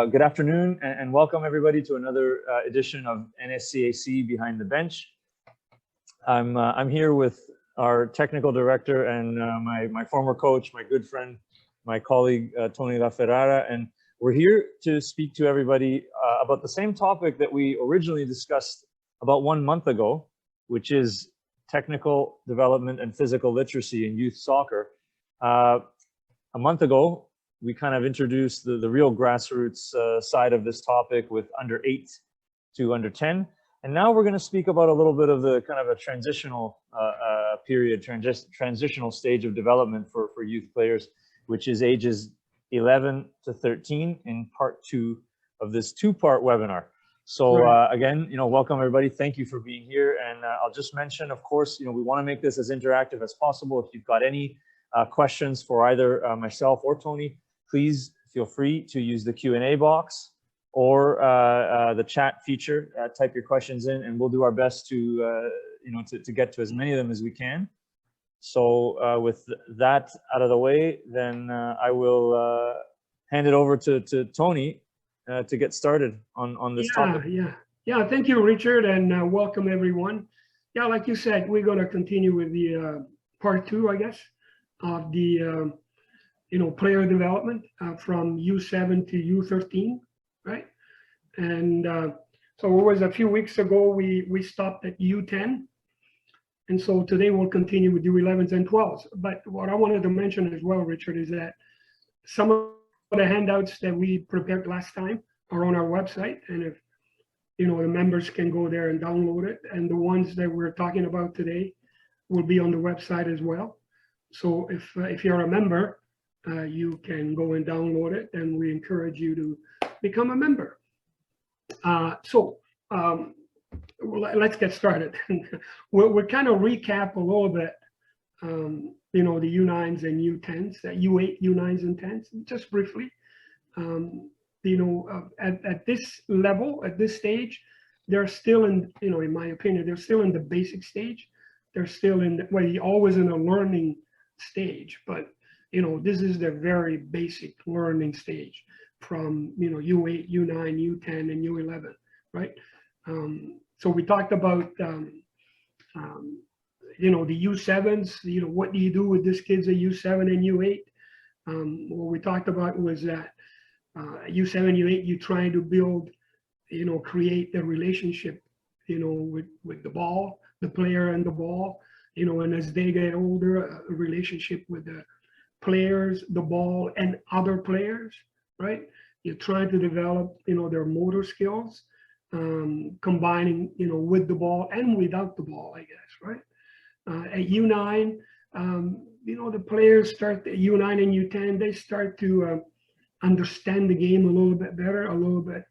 Good afternoon and welcome everybody to another edition of NSCAC Behind the Bench. I'm here with our technical director and my former coach, my good friend, my colleague, Tony LaFerrara, and we're here to speak to everybody about the same topic that we originally discussed about 1 month ago, which is technical development and physical literacy in youth soccer. A month ago, we kind of introduced the real grassroots side of this topic with under 8 to under 10. And now we're going to speak about a little bit of the kind of a transitional period, transitional stage of development for youth players, which is ages 11 to 13 in part 2 of this 2-part webinar. So again, welcome everybody. Thank you for being here. And I'll just mention, of course, we want to make this as interactive as possible. If you've got any questions for either myself or Tony, please feel free to use the Q&A box or the chat feature. Type your questions in, and we'll do our best to to get to as many of them as we can. So with that out of the way, then I will hand it over to Tony to get started on this topic. Yeah. Thank you, Richard, and welcome everyone. Yeah, like you said, we're going to continue with the part 2, I guess, of the player development from U7 to U13, right? And so it was a few weeks ago we stopped at U10, and so today we'll continue with U11s and 12s. But what I wanted to mention as well, Richard, is that some of the handouts that we prepared last time are on our website, and if the members can go there and download it, and the ones that we're talking about today will be on the website as well. So if you're a member, you can go and download it, and we encourage you to become a member. Let's get started. we'll kind of recap a little bit, the U9s and U10s, U8, U9s and 10s, just briefly. At this level, at this stage, they're still in, in my opinion, they're still in the basic stage. They're still in, always in a learning stage, but this is the very basic learning stage from U8, U9, U10, and U11, right? So we talked about the U7s. What do you do with these kids at U7 and U8? What we talked about was that U7, U8, you try to build, create a relationship, with the ball, the player and the ball, and as they get older, a relationship with the players, the ball, and other players, right? You're trying to develop, their motor skills, combining, with the ball and without the ball, I guess, right? At U9, the players start at U9 and U10, they start to understand the game a little bit better, a little bit,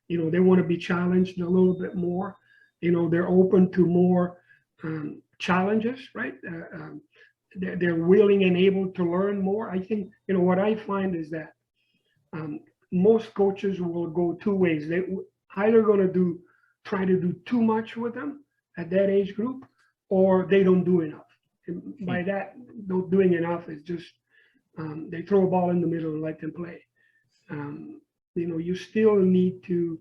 they want to be challenged a little bit more. They're open to more challenges, right? They're willing and able to learn more. I think, what I find is that most coaches will go 2 ways. They either going to try to do too much with them at that age group, or they don't do enough. And by that, doing enough is just they throw a ball in the middle and let them play. You still need to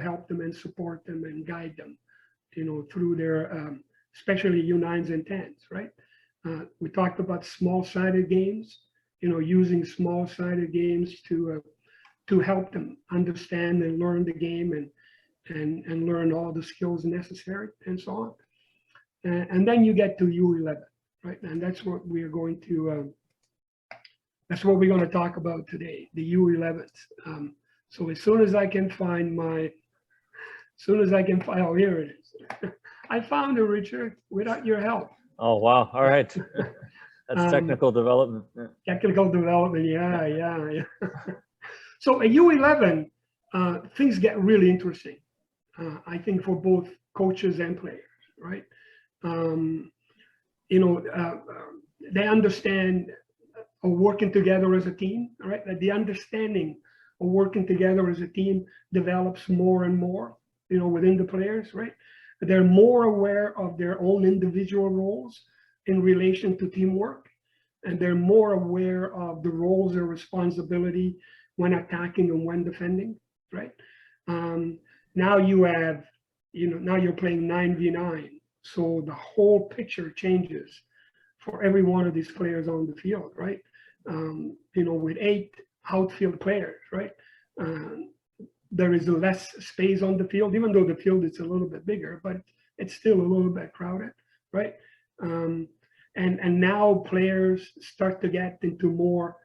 help them and support them and guide them, through their especially U9s and 10s, right? We talked about small-sided games, using small-sided games to help them understand and learn the game and learn all the skills necessary and so on. And then you get to U11, right? And that's what we're going to talk about today, the U11s. So as soon as I can find oh, here it is. I found it, Richard, without your help. Oh, wow. All right. That's technical development. Technical development, yeah. So at U11, things get really interesting, I think, for both coaches and players, right? They understand working together as a team, right? That the understanding of working together as a team develops more and more, within the players, right? They're more aware of their own individual roles in relation to teamwork, and they're more aware of the roles and responsibility when attacking and when defending, right? Now you have, now you're playing 9v9. So the whole picture changes for every one of these players on the field, right? With 8 outfield players, right? There is less space on the field, even though the field is a little bit bigger, but it's still a little bit crowded, right? And now players start to get into more,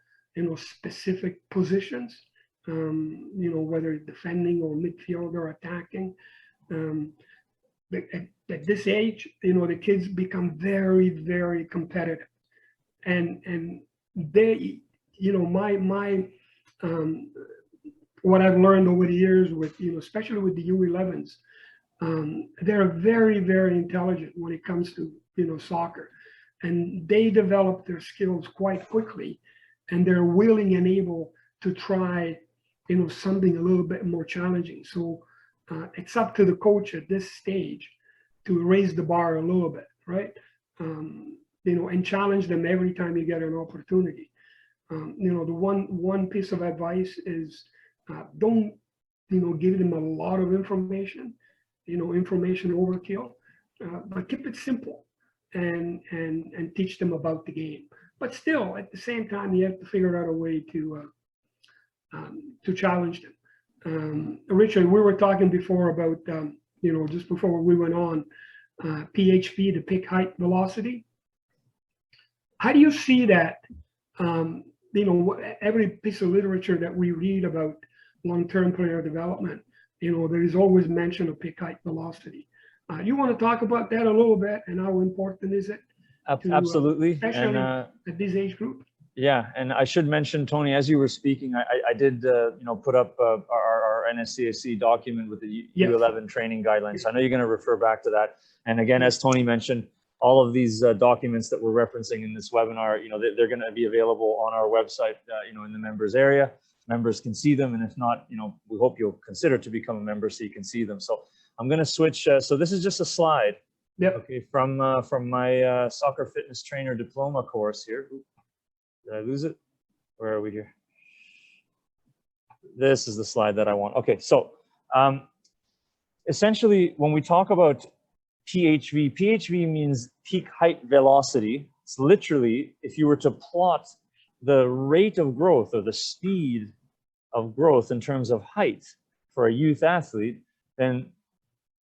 specific positions, whether defending or midfield or attacking. At this age, the kids become very, very competitive, and they, my what I've learned over the years with, especially with the U11s, they're very, very intelligent when it comes to, soccer, and they develop their skills quite quickly, and they're willing and able to try, something a little bit more challenging. So it's up to the coach at this stage to raise the bar a little bit, right? And challenge them every time you get an opportunity. The one piece of advice is don't, give them a lot of information, information overkill, but keep it simple and teach them about the game. But still, at the same time, you have to figure out a way to challenge them. Richard, we were talking before about, just before we went on, PHV, the pick height velocity. How do you see that? Every piece of literature that we read about long-term player development, there is always mention of pick height velocity. You want to talk about that a little bit, and how important is it? Absolutely. Especially at this age group. Yeah, and I should mention, Tony, as you were speaking, I did, put up our NSCAC document with the U11 training guidelines. So I know you're going to refer back to that. And again, as Tony mentioned, all of these documents that we're referencing in this webinar, they're going to be available on our website, in the members area. Members can see them, and if not, we hope you'll consider to become a member so you can see them. So I'm going to switch. So this is just a slide. Yep. Okay, from my soccer fitness trainer diploma course here. Did I lose it? Where are we here? This is the slide that I want. Okay, so essentially, when we talk about PHV means peak height velocity. It's literally, if you were to plot the rate of growth or the speed of growth in terms of height for a youth athlete, then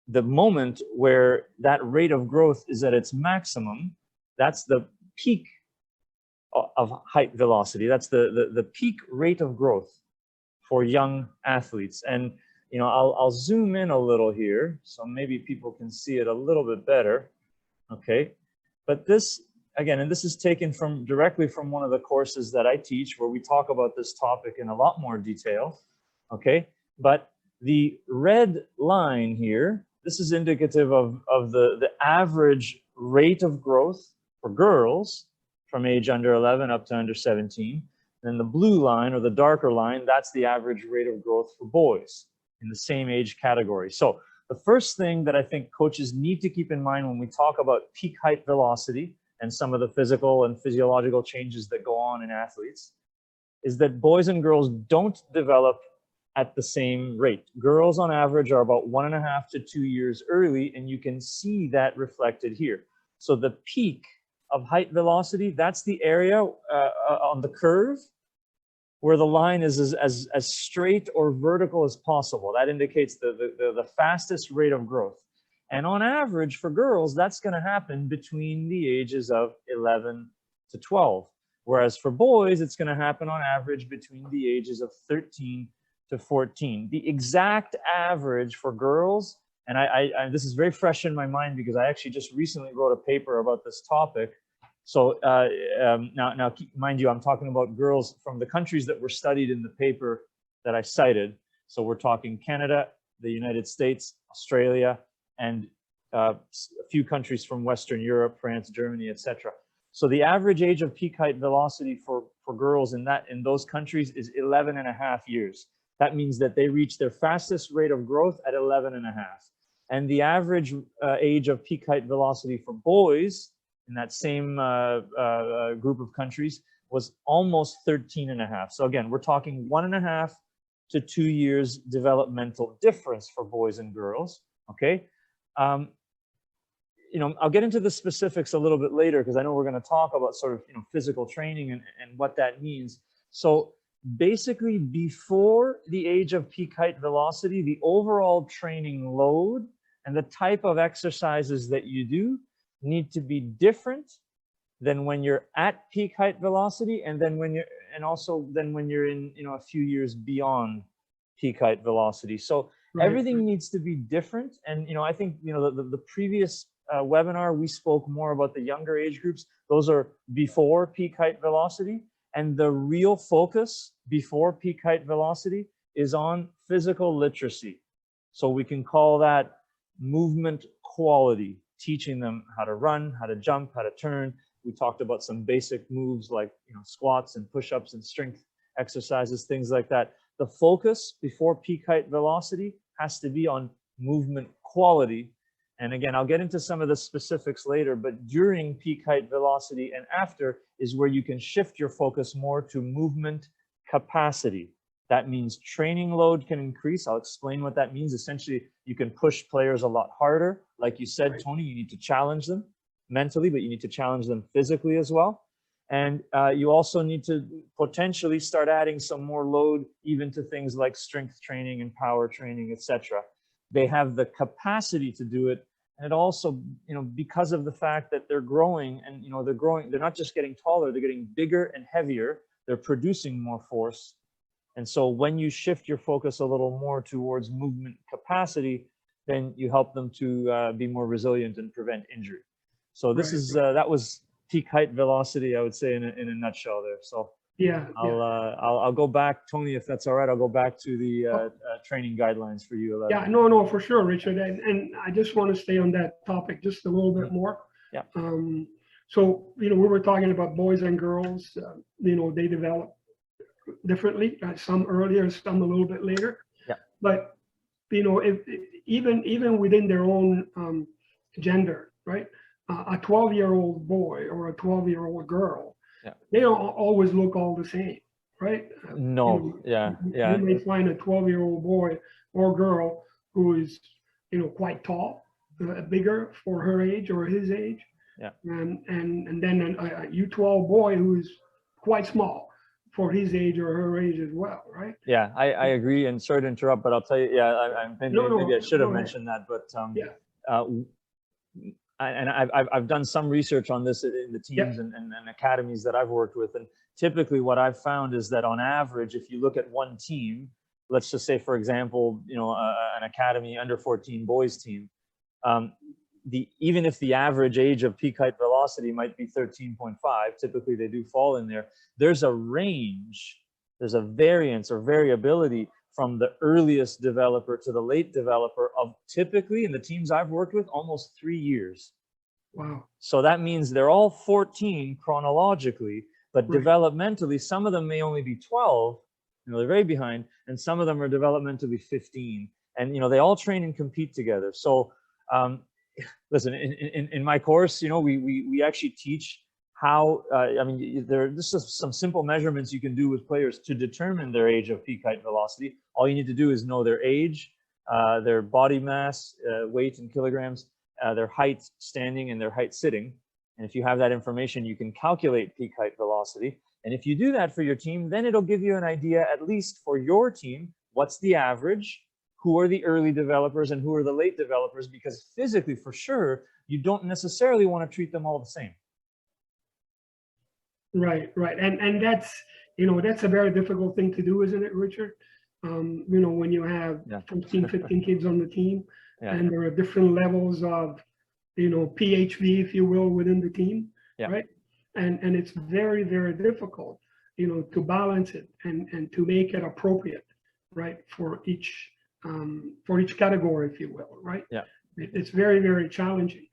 the moment where that rate of growth is at its maximum, that's the peak of height velocity. That's the peak rate of growth for young athletes. And I'll zoom in a little here so maybe people can see it a little bit better. Okay, but this again, and this is taken directly from one of the courses that I teach, where we talk about this topic in a lot more detail. Okay, but the red line here, this is indicative of the average rate of growth for girls from age under 11 up to under 17. Then the blue line, or the darker line, that's the average rate of growth for boys in the same age category. So the first thing that I think coaches need to keep in mind when we talk about peak height velocity and some of the physical and physiological changes that go on in athletes is that boys and girls don't develop at the same rate. Girls on average are about 1.5 to 2 years early, and you can see that reflected here. So the peak of height velocity, that's the area on the curve where the line is as straight or vertical as possible. That indicates the fastest rate of growth. And on average for girls, that's going to happen between the ages of 11 to 12. Whereas for boys, it's going to happen on average between the ages of 13 to 14. The exact average for girls, and I this is very fresh in my mind because I actually just recently wrote a paper about this topic. So now mind you, I'm talking about girls from the countries that were studied in the paper that I cited. So we're talking Canada, the United States, Australia, and a few countries from Western Europe, France, Germany, etc. So the average age of peak height velocity for girls in those countries is 11.5 years. That means that they reach their fastest rate of growth at 11.5. And the average age of peak height velocity for boys in that same group of countries was almost 13 and a half. So again, we're talking 1.5 to 2 years developmental difference for boys and girls. Okay. You know, I'll get into the specifics a little bit later because I know we're going to talk about sort of, you know, physical training and what that means. So basically, before the age of peak height velocity, the overall training load and the type of exercises that you do need to be different than when you're at peak height velocity, and then when you're, and also then when you're in, you know, a few years beyond peak height velocity. So everything needs to be different. And, you know, I think, you know, the previous webinar, we spoke more about the younger age groups. Those are before peak height velocity. And the real focus before peak height velocity is on physical literacy. So we can call that movement quality, teaching them how to run, how to jump, how to turn. We talked about some basic moves like, you know, squats and push-ups and strength exercises, things like that. The focus before peak height velocity has to be on movement quality. And again, I'll get into some of the specifics later, but during peak height velocity and after is where you can shift your focus more to movement capacity. That means training load can increase. I'll explain what that means. Essentially, you can push players a lot harder. Like you said, Tony, you need to challenge them mentally, but you need to challenge them physically as well. And you also need to potentially start adding some more load even to things like strength training and power training, etc. They have the capacity to do it. And it also, you know, because of the fact that they're growing and, you know, they're not just getting taller, they're getting bigger and heavier. They're producing more force. And so when you shift your focus a little more towards movement capacity, then you help them to be more resilient and prevent injury. So this is, that was peak height velocity, I would say, in a nutshell there. So yeah, I'll go back, Tony, if that's all right. I'll go back to the training guidelines for you. Yeah, no, for sure, Richard. And I just want to stay on that topic just a little bit more. Yeah. So, you know, we were talking about boys and girls, you know, they develop differently, some earlier, some a little bit later. Yeah. But, you know, even within their own gender, right? A 12-year-old boy or a 12-year-old girl, they don't always look all the same, right? No, you know, you may find a 12-year-old boy or girl who is, you know, quite tall, bigger for her age or his age. Yeah. And then a U12 boy who is quite small for his age or her age as well, right? Yeah, I agree. And sorry to interrupt, but I'll tell you, maybe I should have mentioned that, but and I've done some research on this in the teams and academies that I've worked with. And typically what I've found is that on average, if you look at one team, let's just say, for example, you know, an academy under 14 boys team, even if the average age of peak height velocity might be 13.5, typically they do fall in there. There's a range, there's a variance or variability from the earliest developer to the late developer of typically, in the teams I've worked with, almost 3 years. Wow. So that means they're all 14 chronologically, but developmentally, some of them may only be 12, you know, they're very behind, and some of them are developmentally 15. And, you know, they all train and compete together. So, listen, in my course, you know, we actually teach how, I mean, this is some simple measurements you can do with players to determine their age of peak height velocity. All you need to do is know their age, their body mass, weight in kilograms, their height standing and their height sitting. And if you have that information, you can calculate peak height velocity. And if you do that for your team, then it'll give you an idea, at least for your team, what's the average, who are the early developers and who are the late developers, because physically, for sure, you don't necessarily want to treat them all the same. Right. And that's, you know, that's a very difficult thing to do, isn't it, Richard? You know, when you have 14, 15 kids on the team and there are different levels of, you know, PhD, if you will, within the team, right? And it's very, very difficult, you know, to balance it and to make it appropriate, right, for each category, if you will, right? Yeah. It's very, very challenging.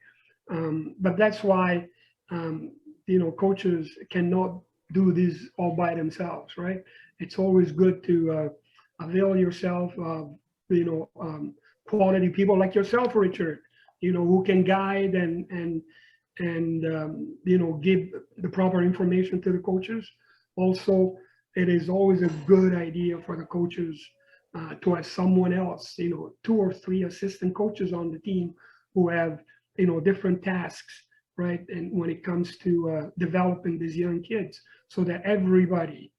But that's why, you know, coaches cannot do this all by themselves, right? It's always good to avail yourself of, you know, quality people like yourself, Richard, you know, who can guide and and give the proper information to the coaches. Also, it is always a good idea for the coaches to have someone else, 2 or 3 assistant coaches on the team who have different tasks, right? And when it comes to developing these young kids, so that everybody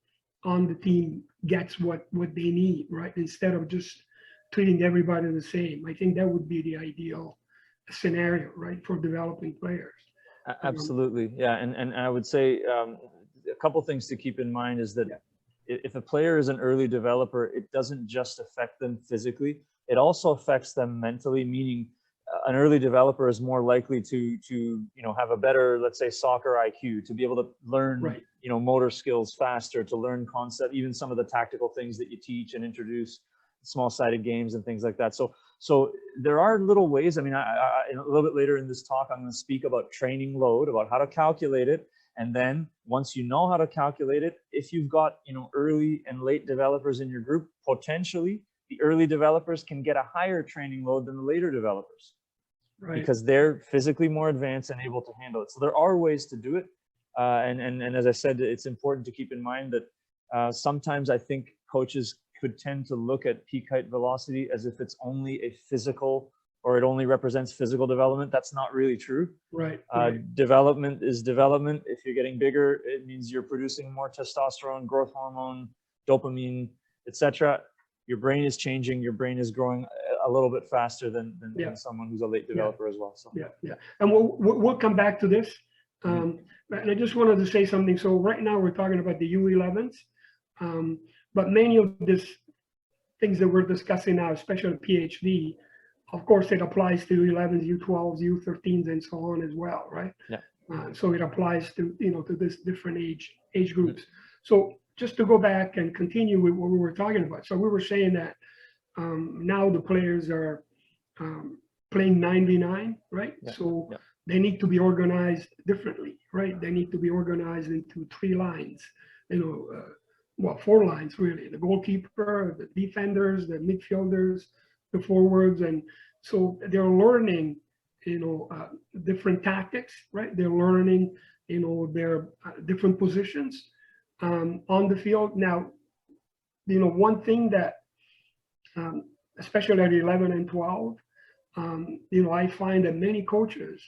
on the team gets what they need, right? Instead of just treating everybody the same. I think that would be the ideal scenario, right, for developing players. Absolutely, yeah. And I would say a couple things to keep in mind is that if a player is an early developer, it doesn't just affect them physically, it also affects them mentally, meaning an early developer is more likely to have a better, let's say, soccer IQ, to be able to learn motor skills faster, to learn concept, even some of the tactical things that you teach and introduce, small-sided games and things like that. So there are little ways. I mean, a little bit later in this talk, I'm going to speak about training load, about how to calculate it. And then once you know how to calculate it, if you've got early and late developers in your group, potentially the early developers can get a higher training load than the later developers, because they're physically more advanced and able to handle it. So there are ways to do it. And as I said, it's important to keep in mind that sometimes I think coaches could tend to look at peak height velocity as if it's only a physical, or it only represents physical development. That's not really true. Development is development. If you're getting bigger, it means you're producing more testosterone, growth hormone, dopamine, etc. Your brain is changing. Your brain is growing a little bit faster than someone who's a late developer as well. So and we'll come back to this. And I just wanted to say something. So right now we're talking about the U11s, but many of these things that we're discussing now, especially PhD, of course, it applies to U11s, U12s, U13s, and so on as well, right? So it applies to to this different age groups. So just to go back and continue with what we were talking about. So we were saying that now the players are playing 9v9, right? So they need to be organized differently, right? They need to be organized into 3 lines, well, 4 lines really: the goalkeeper, the defenders, the midfielders, the forwards. And so they're learning, different tactics, right? They're learning, their different positions on the field. Now, one thing that, especially at 11 and 12, I find that many coaches,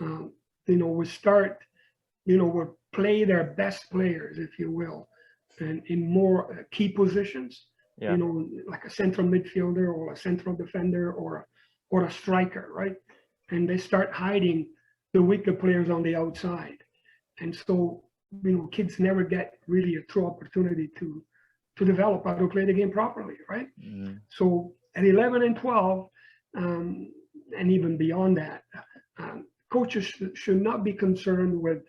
will start, will play their best players, if you will, and in more key positions, like a central midfielder or a central defender or a striker, right? And they start hiding the weaker players on the outside. And so, kids never get really a true opportunity to develop how to play the game properly, right? So at 11 and 12, and even beyond that, coaches should not be concerned with,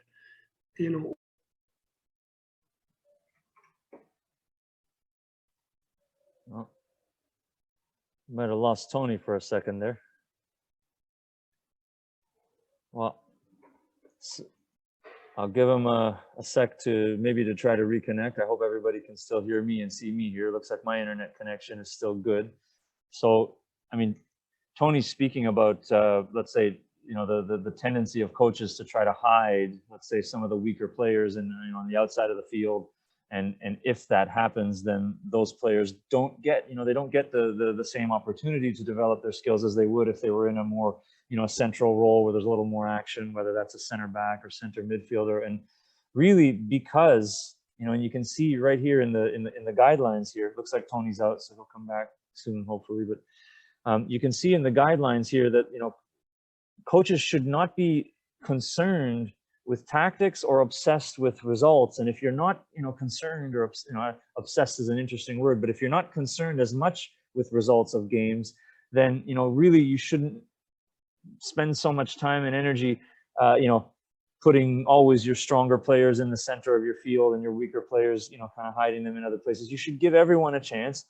Well, might have lost Tony for a second there. Well, I'll give him a sec to try to reconnect. I hope everybody can still hear me and see me here. Looks like my internet connection is still good. So, I mean, Tony's speaking about, let's say, the tendency of coaches to try to hide, let's say, some of the weaker players and on the outside of the field. And if that happens, then those players don't get, they don't get the same opportunity to develop their skills as they would if they were in a more, central role where there's a little more action, whether that's a center back or center midfielder. And really, because, and you can see right here in the guidelines here, it looks like Tony's out, so he'll come back soon, hopefully. But you can see in the guidelines here that, coaches should not be concerned with tactics or obsessed with results. And if you're not, concerned, or, obsessed is an interesting word, but if you're not concerned as much with results of games, then, really you shouldn't spend so much time and energy, putting always your stronger players in the center of your field and your weaker players, kind of hiding them in other places. You should give everyone a chance,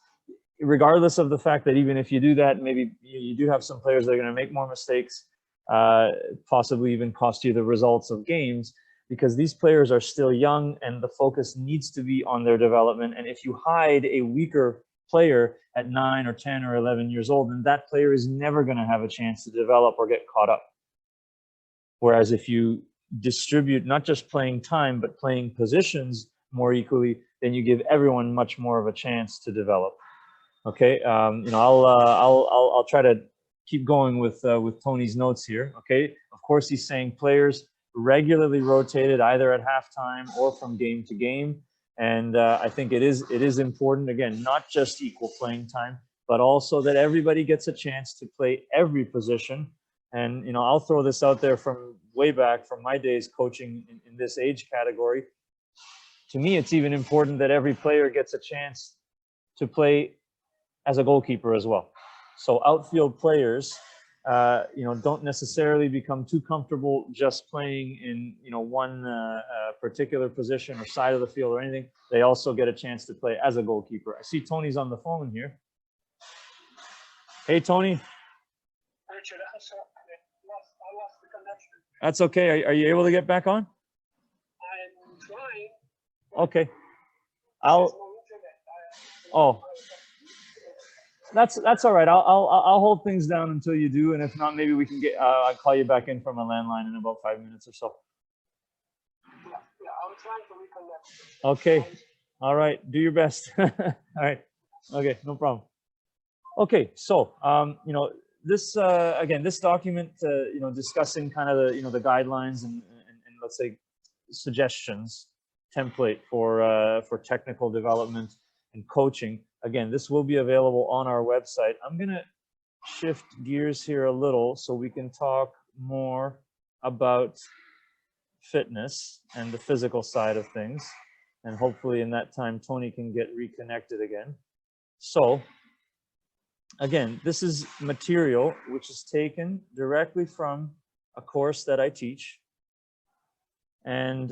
regardless of the fact that even if you do that, maybe you do have some players that are going to make more mistakes, possibly even cost you the results of games, because these players are still young and the focus needs to be on their development. And if you hide a weaker player at 9 or 10 or 11 years old, then that player is never going to have a chance to develop or get caught up. Whereas if you distribute not just playing time, but playing positions more equally, then you give everyone much more of a chance to develop. Okay, you know, I'll try to keep going with Tony's notes here. Okay, of course he's saying players regularly rotated either at halftime or from game to game, and I think it is important, again, not just equal playing time, but also that everybody gets a chance to play every position. And you know, I'll throw this out there from way back from my days coaching in this age category. To me, it's even important that every player gets a chance to play as a goalkeeper as well. So outfield players, you know, don't necessarily become too comfortable just playing in, you know, one particular position or side of the field or anything. They also get a chance to play as a goalkeeper. I see Tony's on the phone here. Hey, Tony. Richard, I lost the connection. That's okay. Are you able to get back on? I'm trying. Okay. That's all right. I'll hold things down until you do, and if not, maybe we can get. I'll call you back in from a landline in about 5 minutes or so. Yeah, I'm trying to reconnect. Okay. All right. Do your best. All right. Okay. No problem. Okay. So, you know, this again, this document, you know, discussing kind of the, you know, the guidelines and let's say suggestions template for technical development and coaching. Again, this will be available on our website. I'm going to shift gears here a little so we can talk more about fitness and the physical side of things. And hopefully in that time, Tony can get reconnected again. So again, this is material which is taken directly from a course that I teach. And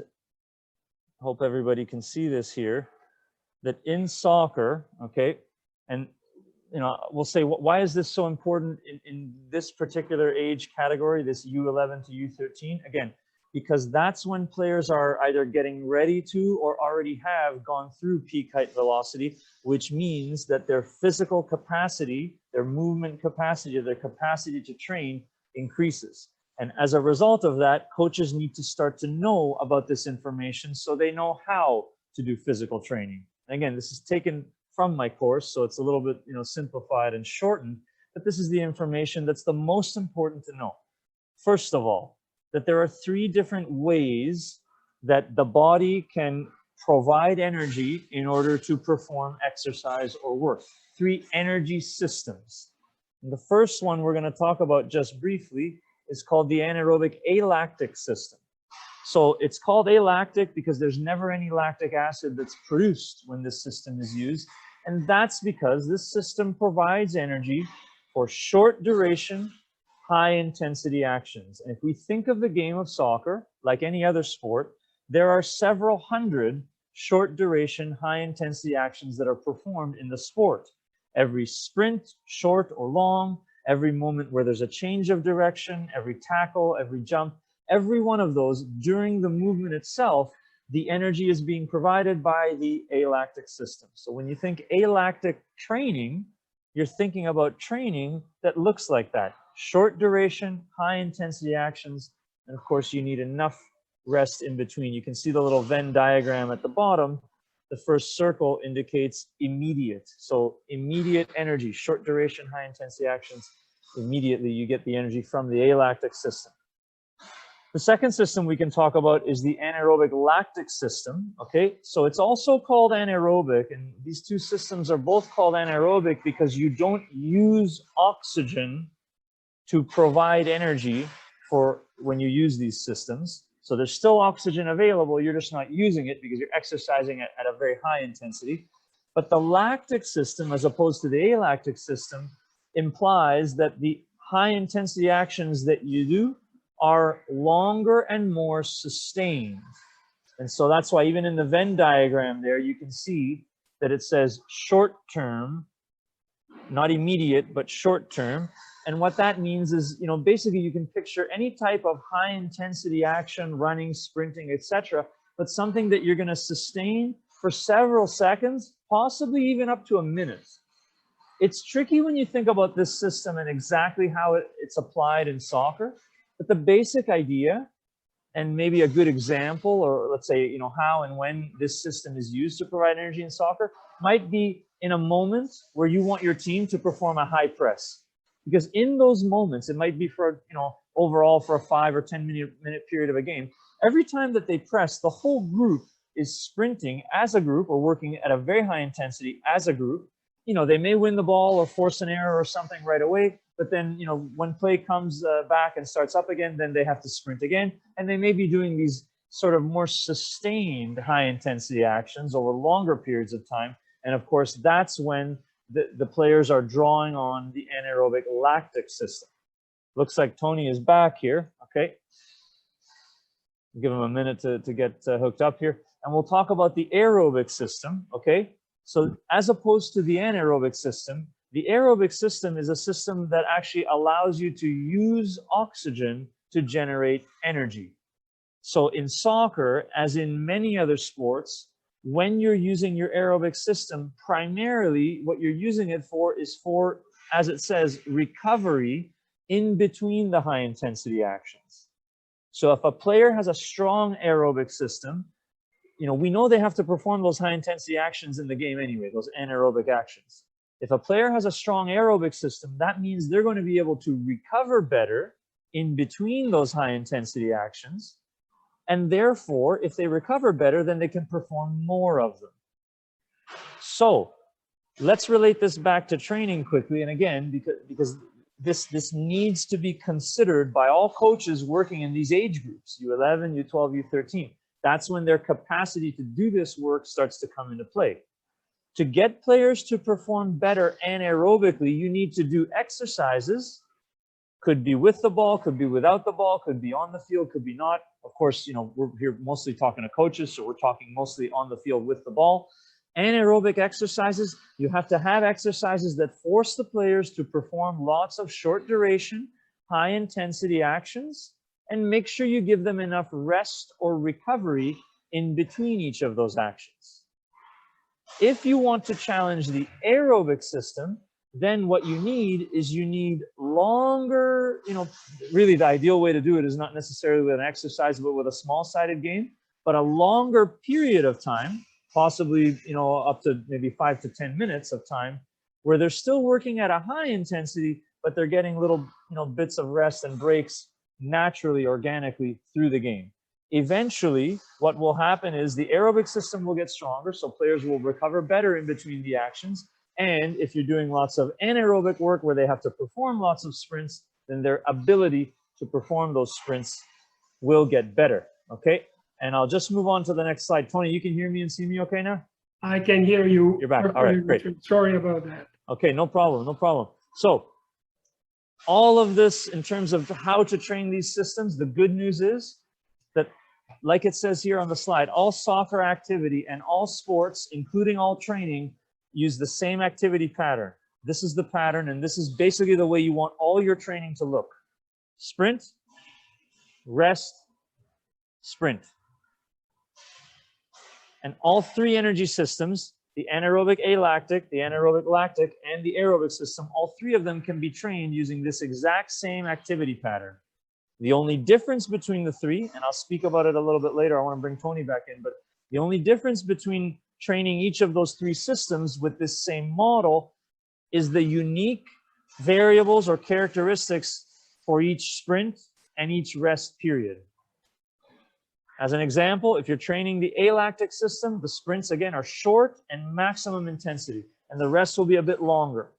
hope everybody can see this here, that in soccer, okay, and you know, we'll say, why is this so important in this particular age category, this U11 to U13? Again, because that's when players are either getting ready to or already have gone through peak height velocity, which means that their physical capacity, their movement capacity, their capacity to train increases. And as a result of that, coaches need to start to know about this information so they know how to do physical training. Again, this is taken from my course, so it's a little bit, you know, simplified and shortened, but this is the information that's the most important to know. First of all, that there are 3 different ways that the body can provide energy in order to perform exercise or work. 3 energy systems. And the first one we're going to talk about just briefly is called the anaerobic alactic system. So it's called alactic because there's never any lactic acid that's produced when this system is used. And that's because this system provides energy for short duration, high intensity actions. And if we think of the game of soccer, like any other sport, there are several hundred short duration, high intensity actions that are performed in the sport. Every sprint, short or long, every moment where there's a change of direction, every tackle, every jump, every one of those during the movement itself, the energy is being provided by the alactic system. So when you think alactic training, you're thinking about training that looks like that. Short duration, high intensity actions, and of course you need enough rest in between. You can see the little Venn diagram at the bottom. The first circle indicates immediate. So immediate energy, short duration, high intensity actions, immediately you get the energy from the alactic system. The second system we can talk about is the anaerobic lactic system, okay? So it's also called anaerobic, and these 2 systems are both called anaerobic because you don't use oxygen to provide energy for when you use these systems. So there's still oxygen available, you're just not using it because you're exercising at a very high intensity. But the lactic system, as opposed to the alactic system, implies that the high intensity actions that you do are longer and more sustained. And so that's why even in the Venn diagram there, you can see that it says short term, not immediate, but short term. And what that means is, you know, basically you can picture any type of high intensity action, running, sprinting, etc., but something that you're going to sustain for several seconds, possibly even up to a minute. It's tricky when you think about this system and exactly how it's applied in soccer, But the basic idea, and maybe a good example, or let's say, you know, how and when this system is used to provide energy in soccer, might be in a moment where you want your team to perform a high press. Because in those moments, it might be for, you know, overall for a 5 or 10 minute period of a game, every time that they press, the whole group is sprinting as a group or working at a very high intensity as a group. You know, they may win the ball or force an error or something right away, but then, you know, when play comes back and starts up again, then they have to sprint again. And they may be doing these sort of more sustained high intensity actions over longer periods of time. And of course, that's when the players are drawing on the anaerobic lactic system. Looks like Tony is back here. Okay. Give him a minute to get hooked up here. And we'll talk about the aerobic system. Okay. So as opposed to the anaerobic system, the aerobic system is a system that actually allows you to use oxygen to generate energy. So in soccer, as in many other sports, when you're using your aerobic system, primarily what you're using it for is for, as it says, recovery in between the high intensity actions. So if a player has a strong aerobic system, you know, we know they have to perform those high intensity actions in the game anyway, those anaerobic actions. If a player has a strong aerobic system, that means they're going to be able to recover better in between those high intensity actions. And therefore, if they recover better, then they can perform more of them. So let's relate this back to training quickly. And again, because this needs to be considered by all coaches working in these age groups, U11, U12, U13. That's when their capacity to do this work starts to come into play. To get players to perform better anaerobically, you need to do exercises. Could be with the ball, could be without the ball, could be on the field, could be not. Of course, you know, we're here mostly talking to coaches, so we're talking mostly on the field with the ball. Anaerobic exercises, you have to have exercises that force the players to perform lots of short duration, high intensity actions, and make sure you give them enough rest or recovery in between each of those actions. If you want to challenge the aerobic system, then what you need is you need longer, you know, really the ideal way to do it is not necessarily with an exercise, but with a small-sided game, but a longer period of time, possibly, you know, up to maybe 5 to 10 minutes of time, where they're still working at a high intensity, but they're getting little, you know, bits of rest and breaks naturally, organically through the game. Eventually, what will happen is the aerobic system will get stronger, so players will recover better in between the actions. And if you're doing lots of anaerobic work where they have to perform lots of sprints, then their ability to perform those sprints will get better. Okay. And I'll just move on to the next slide. Tony, you can hear me and see me okay now? I can hear you. You're back. All right, great. Sorry about that. Okay, no problem, no problem. So all of this in terms of how to train these systems, the good news is that, like it says here on the slide, all soccer activity and all sports, including all training, use the same activity pattern. This is the pattern, and this is basically the way you want all your training to look. Sprint, rest, sprint. And all three energy systems, the anaerobic alactic, the anaerobic lactic, and the aerobic system, all three of them can be trained using this exact same activity pattern. The only difference between the three, and I'll speak about it a little bit later, I want to bring Tony back in, but the only difference between training each of those three systems with this same model is the unique variables or characteristics for each sprint and each rest period. As an example, if you're training the alactic system, the sprints again are short and maximum intensity, and the rest will be a bit longer.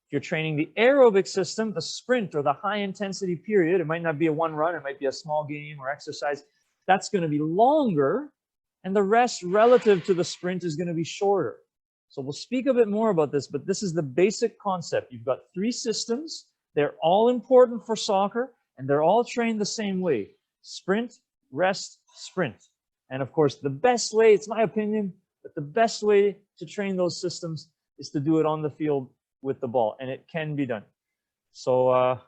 If you're training the aerobic system, the sprint or the high intensity period, it might not be a one run, it might be a small game or exercise, that's going to be longer, and the rest relative to the sprint is going to be shorter. So we'll speak a bit more about this, but this is the basic concept. You've got three systems. They're all important for soccer, and they're all trained the same way. Sprint, rest, sprint. And of course, the best way, it's my opinion, but the best way to train those systems is to do it on the field with the ball, and it can be done. So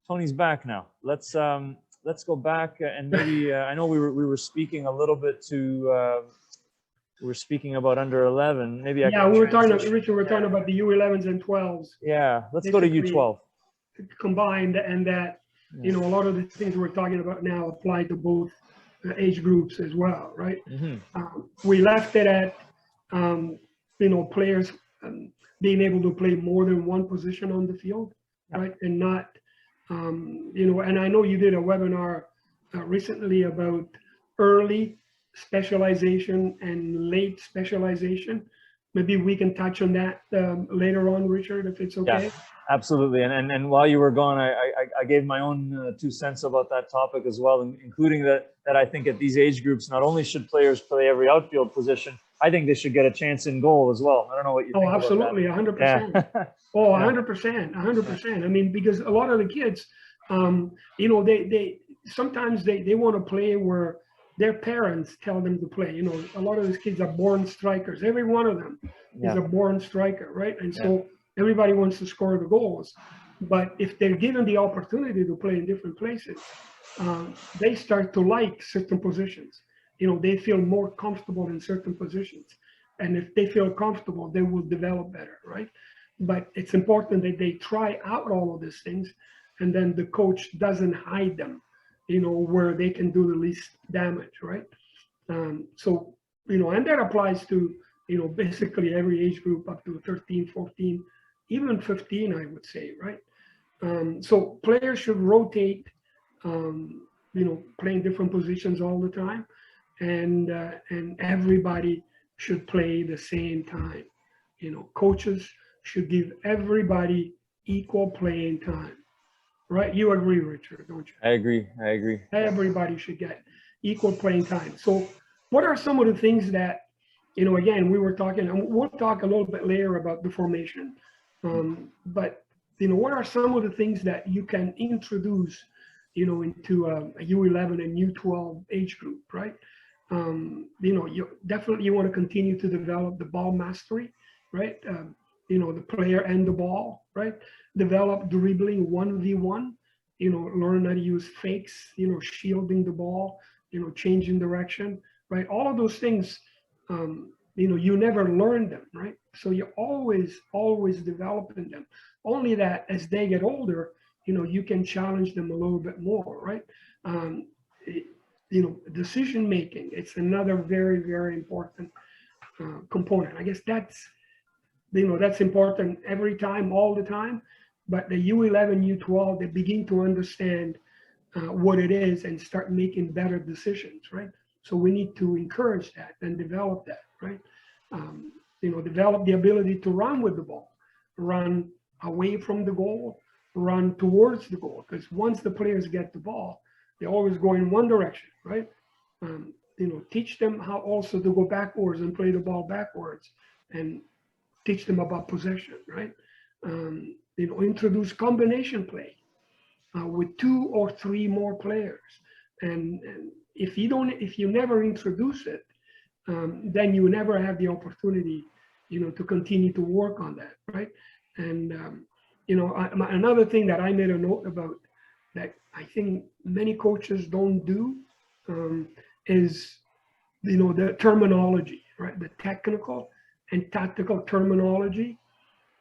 Tony's back now. Let's go back and maybe I know we were speaking a little bit to we were speaking about under 11. Maybe I can we were talking, transition. Richard. We're talking about the U11s and 12s. Yeah, let's go to U12 combined, and that you know, a lot of the things we're talking about now apply to both age groups as well, right? We left it at, you know, players being able to play more than one position on the field, right? And not, you know, and I know you did a webinar recently about early specialization and late specialization. Maybe we can touch on that later on, Richard, if it's okay. Yeah, absolutely. And while you were gone, I gave my own 2 cents about that topic as well, including that I think at these age groups, not only should players play every outfield position, I think they should get a chance in goal as well. I don't know what you think about that. Oh, absolutely, 100%. Yeah. Oh, 100%, 100%. I mean, because a lot of the kids, you know, they sometimes they want to play where their parents tell them to play. You know, a lot of these kids are born strikers. Every one of them is a born striker, right? And so everybody wants to score the goals. But if they're given the opportunity to play in different places, they start to like certain positions. You know, they feel more comfortable in certain positions. And if they feel comfortable, they will develop better, right? But it's important that they try out all of these things, and then the coach doesn't hide them, you know, where they can do the least damage, right? So, you know, and that applies to, you know, basically every age group up to 13, 14, even 15, I would say, right? So players should rotate, you know, playing different positions all the time, and everybody should play the same time. You know, coaches should give everybody equal playing time. Right? You agree, Richard, don't you? I agree. Everybody should get equal playing time. So what are some of the things that, you know, again, we were talking, and we'll talk a little bit later about the formation, but, you know, what are some of the things that you can introduce, you know, into a U11 and U12 age group, right? You know, you want to continue to develop the ball mastery, right? You know, the player and the ball, right? Develop dribbling 1v1, you know, learn how to use fakes, you know, shielding the ball, you know, changing direction, right? All of those things, you know, you never learn them, right? So you're always developing them. Only that as they get older, you know, you can challenge them a little bit more, right? You know, decision making, it's another very, very important component. I guess that's, you know, that's important every time, all the time. But the U11, U12, they begin to understand what it is and start making better decisions, right? So we need to encourage that and develop that, right? You know, develop the ability to run with the ball, run away from the goal, run towards the goal. Because once the players get the ball, they always go in one direction, right? You know, teach them how also to go backwards and play the ball backwards, and teach them about possession, right? You know, introduce combination play with 2 or 3 more players. And if you never introduce it, then you never have the opportunity, you know, to continue to work on that, right? And you know, another thing that I made a note about that I think many coaches don't do is, you know, the terminology, right? The technical and tactical terminology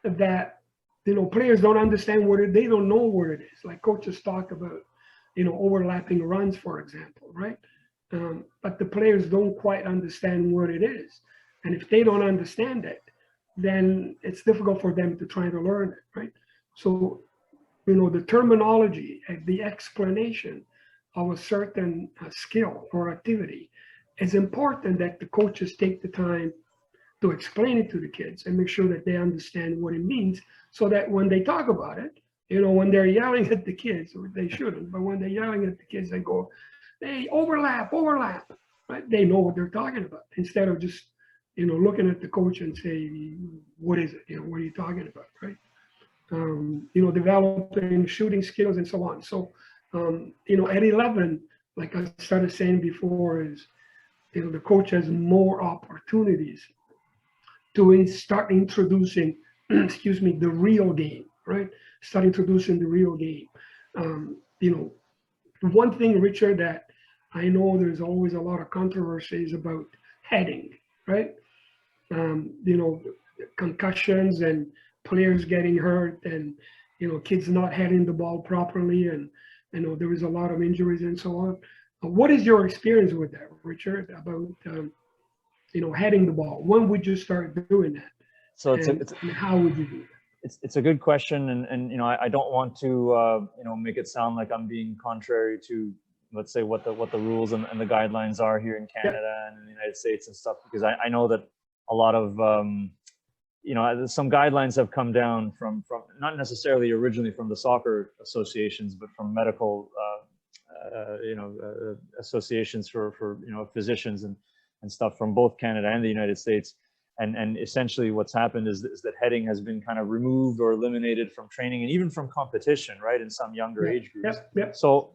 that, you know, players don't understand they don't know what it is. Like coaches talk about, you know, overlapping runs, for example, right? But the players don't quite understand what it is. And if they don't understand it, then it's difficult for them to try to learn it, right? So, you know, the terminology and the explanation of a certain skill or activity, it's important that the coaches take the time to explain it to the kids and make sure that they understand what it means, so that when they talk about it, you know, when they're yelling at the kids, or they shouldn't, but when they're yelling at the kids, they go, hey, overlap, right? They know what they're talking about, instead of just, you know, looking at the coach and say, what is it? You know, what are you talking about, right? You know, developing shooting skills and so on. So, you know, at 11, like I started saying before, is, you know, the coach has more opportunities to start introducing, excuse me, the real game, right? Start introducing the real game. You know, one thing, Richard, that I know there's always a lot of controversies about heading, right? You know, concussions and players getting hurt, and, you know, kids not heading the ball properly, and I know there was a lot of injuries and so on. What is your experience with that, Richard, about, heading the ball? When would you start doing that? So and how would you do that? It's a good question, and I don't want to make it sound like I'm being contrary to, let's say, what the rules and the guidelines are here in Canada and in the United States and stuff, because I know that a lot of some guidelines have come down from not necessarily originally from the soccer associations, but from medical associations for physicians and stuff from both Canada and the United States. And essentially what's happened is that heading has been kind of removed or eliminated from training and even from competition, right, in some younger age groups. So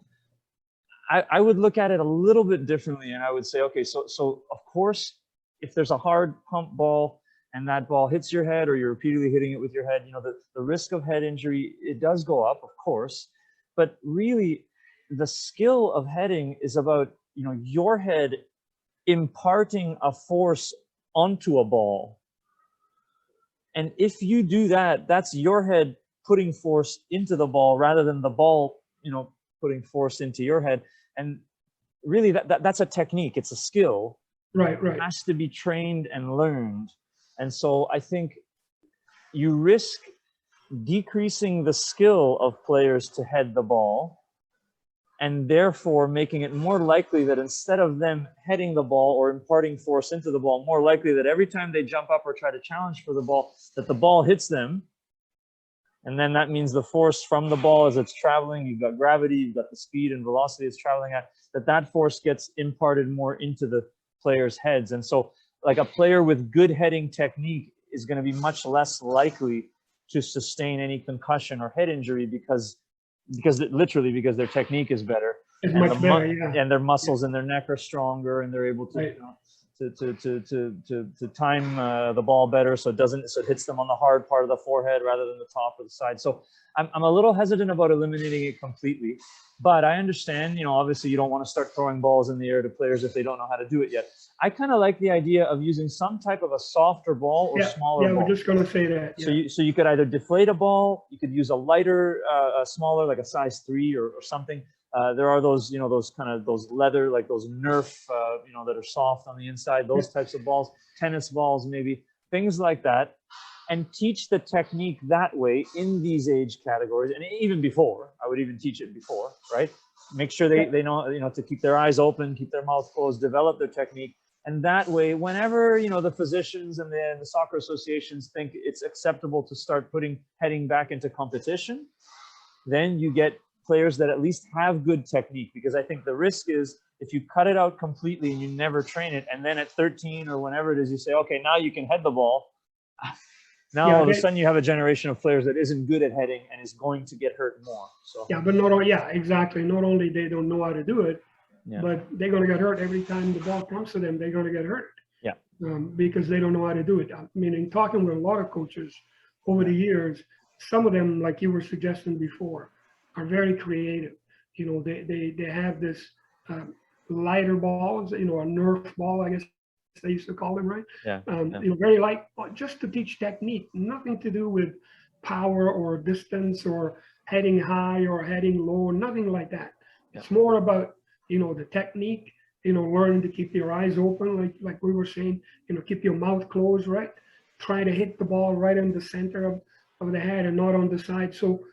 I would look at it a little bit differently, and I would say, okay, so of course, if there's a hard pump ball and that ball hits your head or you're repeatedly hitting it with your head, the risk of head injury, it does go up, of course. But really, the skill of heading is about, your head imparting a force onto a ball. And if you do that, that's your head putting force into the ball rather than the ball, putting force into your head. And really that's a technique. It's a skill. Right. It has to be trained and learned. And so I think you risk decreasing the skill of players to head the ball, and therefore making it more likely that instead of them heading the ball or imparting force into the ball, more likely that every time they jump up or try to challenge for the ball, that the ball hits them. And then that means the force from the ball as it's traveling, you've got gravity, you've got the speed and velocity it's traveling at, that force gets imparted more into the players' heads. And so like a player with good heading technique is going to be much less likely to sustain any concussion or head injury because their technique is better. It's much better, and their muscles in their neck are stronger, and they're able to to time the ball better, so it hits them on the hard part of the forehead rather than the top or the side. So I'm a little hesitant about eliminating it completely, but I understand, obviously you don't want to start throwing balls in the air to players if they don't know how to do it yet. I kind of like the idea of using some type of a softer ball or smaller ball. Yeah, we're just going to say that. Yeah. So you could either deflate a ball, you could use a lighter, a smaller, like a size 3 or something. There are those, those leather, like those Nerf, that are soft on the inside, those types of balls, tennis balls, maybe, things like that, and teach the technique that way in these age categories. And even before, I would even teach it before, right? Make sure they know, to keep their eyes open, keep their mouth closed, develop their technique. And that way, whenever, the physicians and the soccer associations think it's acceptable to start heading back into competition, then you get players that at least have good technique, because I think the risk is if you cut it out completely and you never train it, and then at 13 or whenever it is, you say, okay, now you can head the ball. Now all of a sudden you have a generation of players that isn't good at heading and is going to get hurt more. So but exactly. Not only they don't know how to do it, but they're going to get hurt every time the ball comes to them. They're going to get hurt. Because they don't know how to do it. I mean, in talking with a lot of coaches over the years, some of them, like you were suggesting before, are very creative. They have this lighter balls, a Nerf ball, I guess they used to call them, right? Very light, just to teach technique, nothing to do with power or distance or heading high or heading low, nothing like that. It's more about, the technique, learning to keep your eyes open, like we were saying, keep your mouth closed, right? Try to hit the ball right in the center of the head and not on the side. So,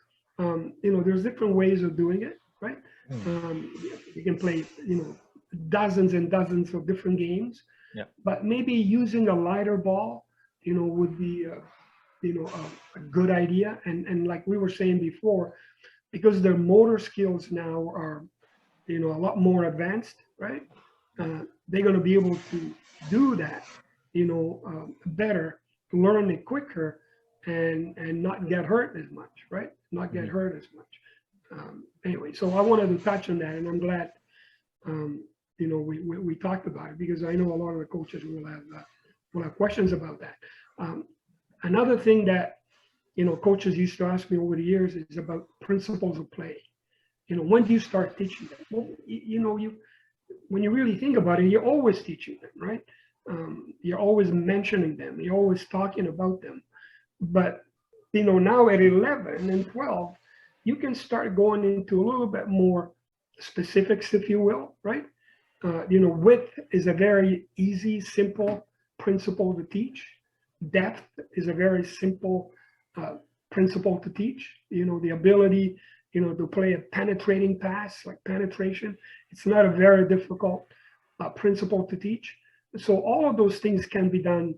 there's different ways of doing it, right? You can play, dozens and dozens of different games, but maybe using a lighter ball, would be, a good idea. And like we were saying before, because their motor skills now are, a lot more advanced, right? They're going to be able to do that, better, learn it quicker, and not get hurt as much, right? Not get hurt as much. Anyway, so I wanted to touch on that, and I'm glad, we talked about it, because I know a lot of the coaches will have questions about that. Another thing that, coaches used to ask me over the years is about principles of play. When do you start teaching them? Well, when you really think about it, you're always teaching them, right? You're always mentioning them. You're always talking about them. But, now at 11 and 12, you can start going into a little bit more specifics, if you will, right? Width is a very easy, simple principle to teach. Depth is a very simple principle to teach. The ability, to play a penetrating pass, like penetration. It's not a very difficult principle to teach. So all of those things can be done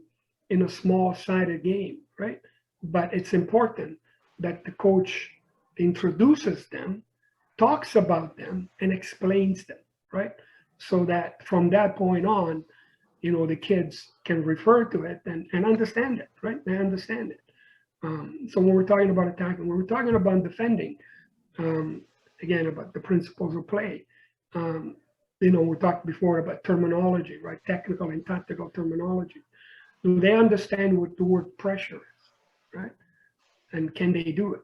in a small-sided game, right? But it's important that the coach introduces them, talks about them, and explains them, right? So that from that point on, the kids can refer to it and understand it, right? They understand it. So when we're talking about attacking, when we're talking about defending, again, about the principles of play, we talked before about terminology, right? Technical and tactical terminology. Do they understand what the word pressure is, right? And can they do it?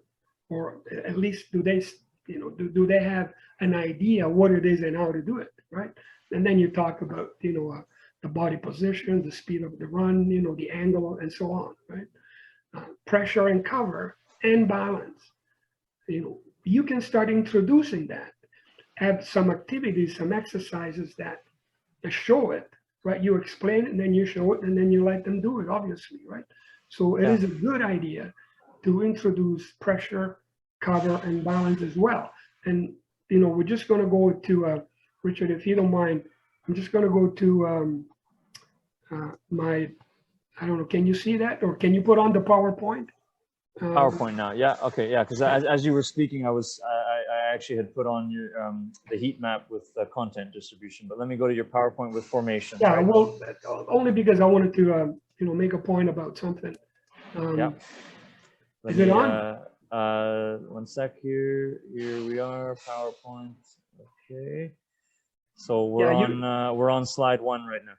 Or at least do they, do they have an idea what it is and how to do it, right? And then you talk about, the body position, the speed of the run, the angle, and so on, right? Pressure and cover and balance. You can start introducing that. Have some activities, some exercises that show it, right? You explain it and then you show it and then you let them do it, obviously, right? So it is a good idea to introduce pressure, cover, and balance as well. And, we're just going to go to, Richard, if you don't mind, I'm just going to go to my, I don't know, can you see that? Or can you put on the PowerPoint? PowerPoint now, yeah, okay, yeah, because as you were speaking, I actually had put on your the heat map with content distribution, but let me go to your PowerPoint with formation. Yeah, right? well, only because I wanted to, make a point about something. Yeah. Is it on? 1 sec here. Here we are, PowerPoint. Okay. So we're on slide 1 right now.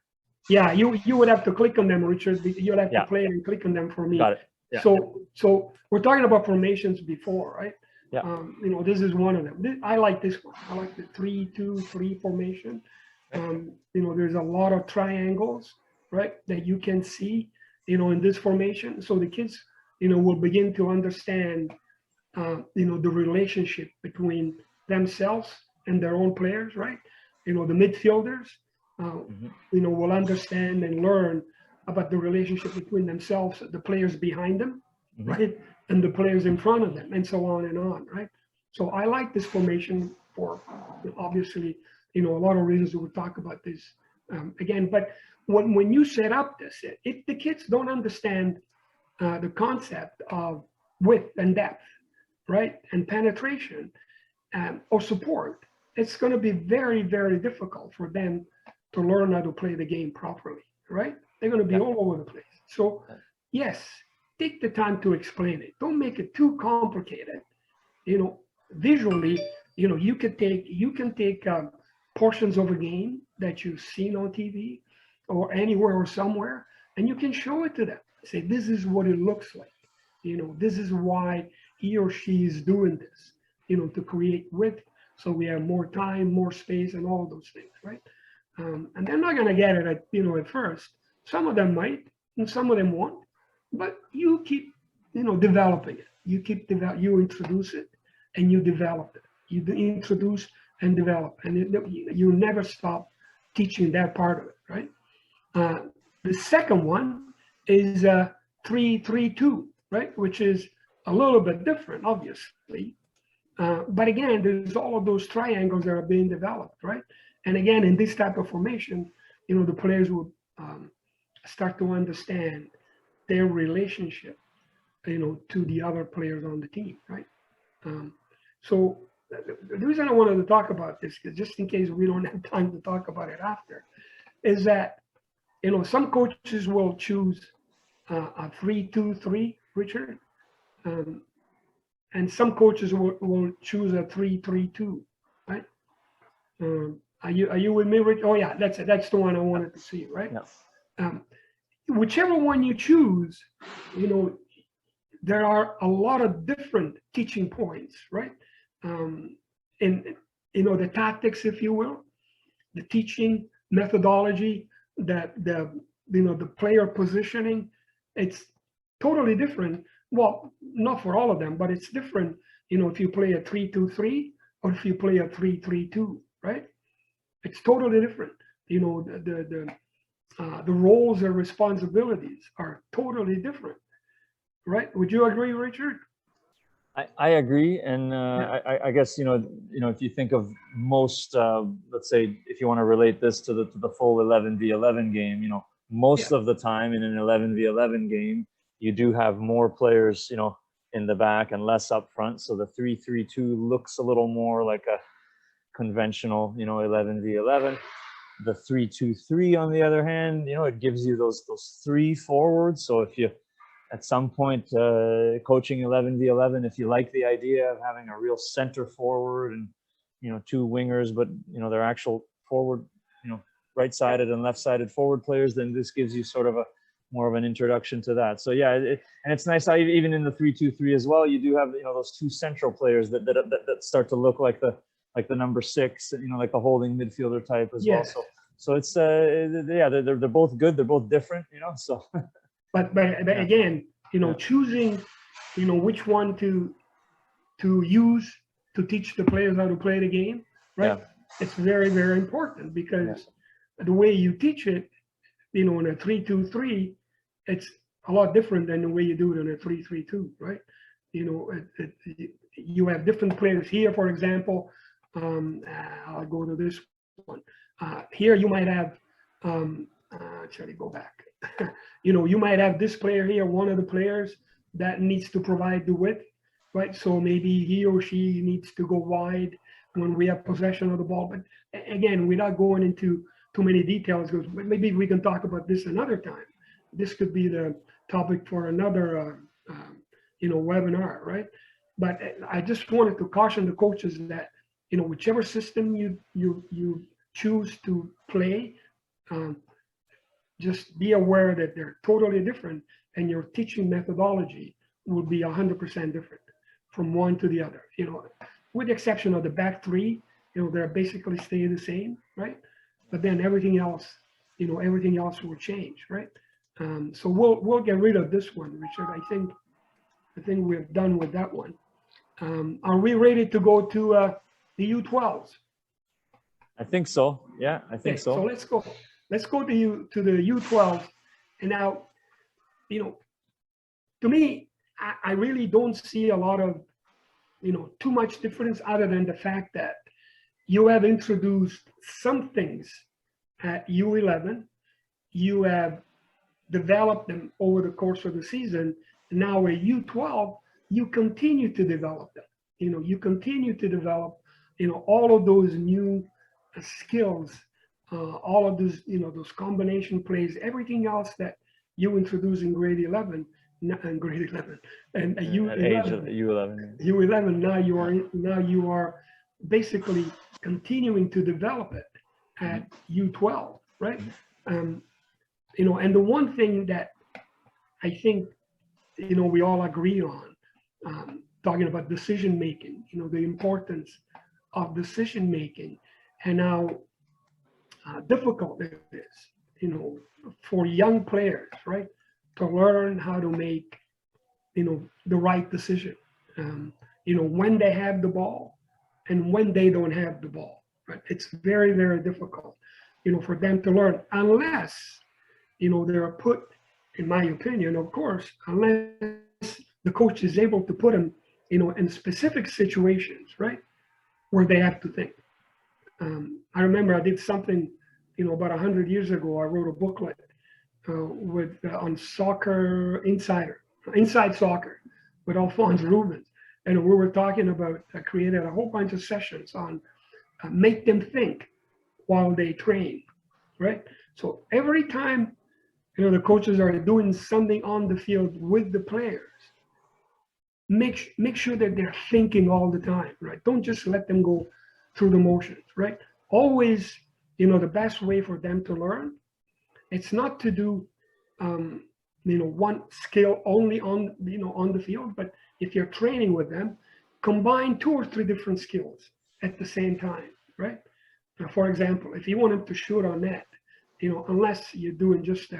Yeah, you would have to click on them, Richard. You'll have to play and click on them for me. Got it. Yeah. So we're talking about formations before, right? Yeah. This is one of them. I like this one. I like the 3-2-3 formation. There's a lot of triangles, right, that you can see, in this formation. So the kids, will begin to understand, the relationship between themselves and their own players, right? The midfielders, will understand and learn about the relationship between themselves, the players behind them, right? And the players in front of them, and so on and on, right? So I like this formation for, obviously, a lot of reasons we'll talk about this again. But when you set up this, if the kids don't understand the concept of width and depth, right, and penetration or support, it's going to be very, very difficult for them to learn how to play the game properly, right? They're going to be all over the place. So yes, take the time to explain it. Don't make it too complicated. Visually, you can take portions of a game that you've seen on TV or anywhere or somewhere, and you can show it to them. Say, this is what it looks like. This is why he or she is doing this, to create width. So we have more time, more space, and all of those things, right? And they're not going to get it at first. Some of them might, and some of them won't. But you keep, developing it. You introduce it, and you develop it. You introduce and develop, and you never stop teaching that part of it, right? The second one is 3-3-2, right? Which is a little bit different, obviously. But again, there's all of those triangles that are being developed, right? And again, in this type of formation, the players will start to understand their relationship, to the other players on the team, right? So the reason I wanted to talk about this, because just in case we don't have time to talk about it after, is that, some coaches will choose a 3-2-3, Richard, and some coaches will choose a 3-3-2, right? Are you with me, Rich? Oh yeah, that's it. That's the one I wanted to see, right? Yeah. Whichever one you choose, there are a lot of different teaching points, right? In the tactics, if you will, the teaching methodology, the player positioning, it's totally different. Well, not for all of them, but it's different if you play a 3-2-3 or if you play a 3-3-2, right? It's totally different. The roles and responsibilities are totally different, right? Would you agree, Richard? I agree, and I guess if you think of most, let's say, if you want to relate this to the full 11v11 game, most of the time in an 11v11 game, you do have more players, in the back and less up front. So the 3-3-2 looks a little more like a conventional, 11v11. The 3-2-3, on the other hand, it gives you those three forwards. So if you at some point coaching 11v11, if you like the idea of having a real center forward and two wingers, but they're actual forward, right-sided and left-sided forward players, then this gives you sort of a more of an introduction to that. So yeah, and it's nice how even in the 3-2-3 as well, you do have those two central players that start to look like the number 6, like the holding midfielder type as well. So it's yeah, they're both good, they're both different, so. But again, choosing, which one to use to teach the players how to play the game, right? Yeah. It's very, very important, because the way you teach it, in a 3-2-3, it's a lot different than the way you do it in a 3-3-2, right? You have different players here, for example. I'll go to this one. Here you might have, shall we go back? You might have this player here, one of the players that needs to provide the width, right? So maybe he or she needs to go wide when we have possession of the ball. But again, we're not going into too many details, because maybe we can talk about this another time. This could be the topic for another, webinar, right? But I just wanted to caution the coaches that, whichever system you choose to play, just be aware that they're totally different, and your teaching methodology will be 100% different from one to the other. With the exception of the back three, they're basically stay the same, right? But then everything else, everything else will change, right? So we'll get rid of this one, Richard. I think we're done with that one. Are we ready to go to the U12s? I think so. Yeah, I think so. So let's go. Let's go to the U12. And now, to me, I really don't see a lot of, too much difference, other than the fact that you have introduced some things at U11. You have developed them over the course of the season. And now at U12, you continue to develop them. You continue to develop, all of those new skills, all of those, those combination plays, everything else that you introduce in grade 11 and grade 11 and U11. U11. Now you are basically continuing to develop it at U12, right? And the one thing that I think, we all agree on, talking about decision making, the importance of decision making, and how difficult it is, for young players, right, to learn how to make, the right decision, when they have the ball and when they don't have the ball, right? It's very, very difficult, for them to learn, unless, they're put, in my opinion, of course, unless the coach is able to put them, in specific situations, right, where they have to think. I remember I did something, about 100 years ago. I wrote a booklet on soccer inside soccer, with Alphonse Rubens, and we were talking about creating a whole bunch of sessions on make them think while they train, right? So every time, the coaches are doing something on the field with the players, make sure that they're thinking all the time, right? Don't just let them go through the motions, right? Always, the best way for them to learn, it's not to do, one skill only on the field, but if you're training with them, combine 2 or 3 different skills at the same time, right? Now, for example, if you want them to shoot on net, unless you're doing just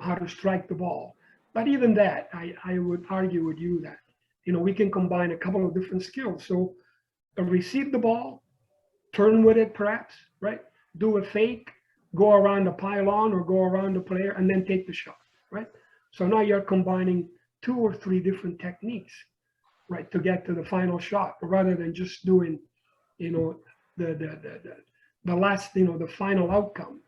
how to strike the ball. But even that, I would argue with you that we can combine a couple of different skills. So receive the ball, turn with it perhaps, right? Do a fake, go around the pylon or go around the player, and then take the shot, right? So now you're combining 2 or 3 different techniques, right, to get to the final shot, rather than just doing, the last, the final outcome.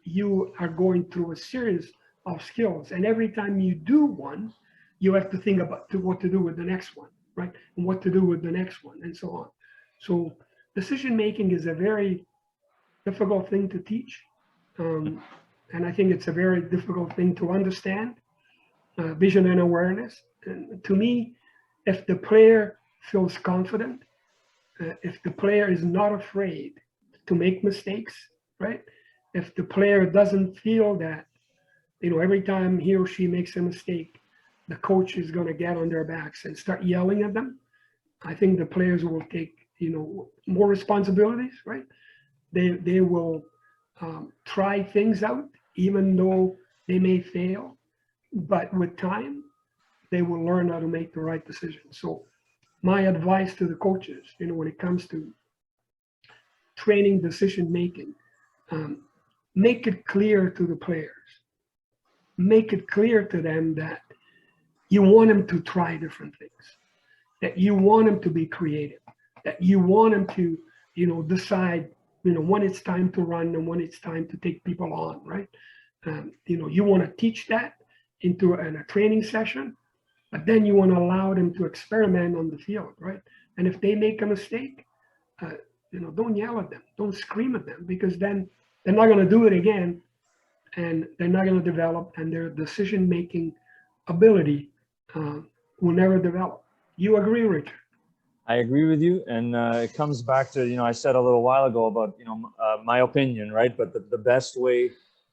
You are going through a series of skills, and every time you do one, you have to think about what to do with the next one, right? And what to do with the next one, and so on. So decision making is a very difficult thing to teach. And I think it's a very difficult thing to understand, vision and awareness. And to me, if the player feels confident, if the player is not afraid to make mistakes, right? If the player doesn't feel that, every time he or she makes a mistake, the coach is going to get on their backs and start yelling at them, I think the players will take, more responsibilities, right? They will try things out, even though they may fail, but with time, they will learn how to make the right decision. So my advice to the coaches, when it comes to training decision making, make it clear to the players, make it clear to them that you want them to try different things, that you want them to be creative, that you want them to, decide, when it's time to run and when it's time to take people on, right? You want to teach that into a training session, but then you want to allow them to experiment on the field, right? And if they make a mistake, don't yell at them, don't scream at them, because then they're not going to do it again, and they're not going to develop, and their decision-making ability will never develop. You agree, Richard? I agree with you, and it comes back to, I said a little while ago about, my opinion, right? But the best way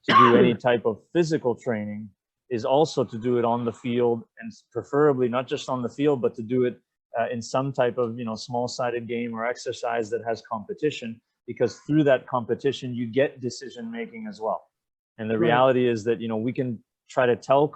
to do any type of physical training is also to do it on the field, and preferably not just on the field, but to do it in some type of, small-sided game or exercise that has competition, because through that competition, you get decision-making as well. And the reality is that, we can try to tell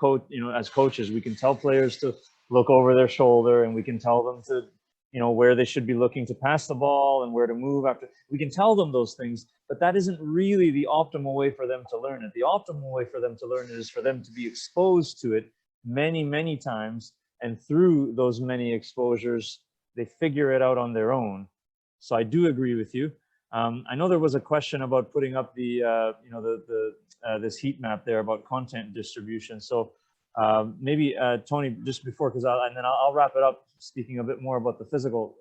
as coaches, we can tell players to look over their shoulder, and we can tell them to, where they should be looking to pass the ball and where to move after. We can tell them those things, but that isn't really the optimal way for them to learn it. The optimal way for them to learn it is for them to be exposed to it many, many times. And through those many exposures, they figure it out on their own. So I do agree with you. I know there was a question about putting up the, this heat map there about content distribution. So maybe Tony, just before, and then I'll wrap it up, speaking a bit more about the physical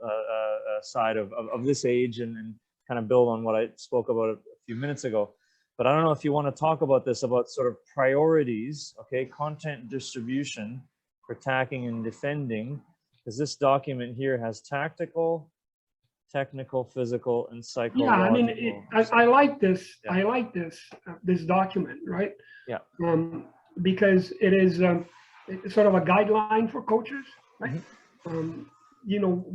side of this age, and kind of build on what I spoke about a few minutes ago. But I don't know if you want to talk about this, about sort of priorities, okay, content distribution for attacking and defending, because this document here has tactical, technical, physical, and psychological. Yeah, I mean, I like this. Yeah. I like this document, right? Yeah. Because it is it's sort of a guideline for coaches, right? Mm-hmm.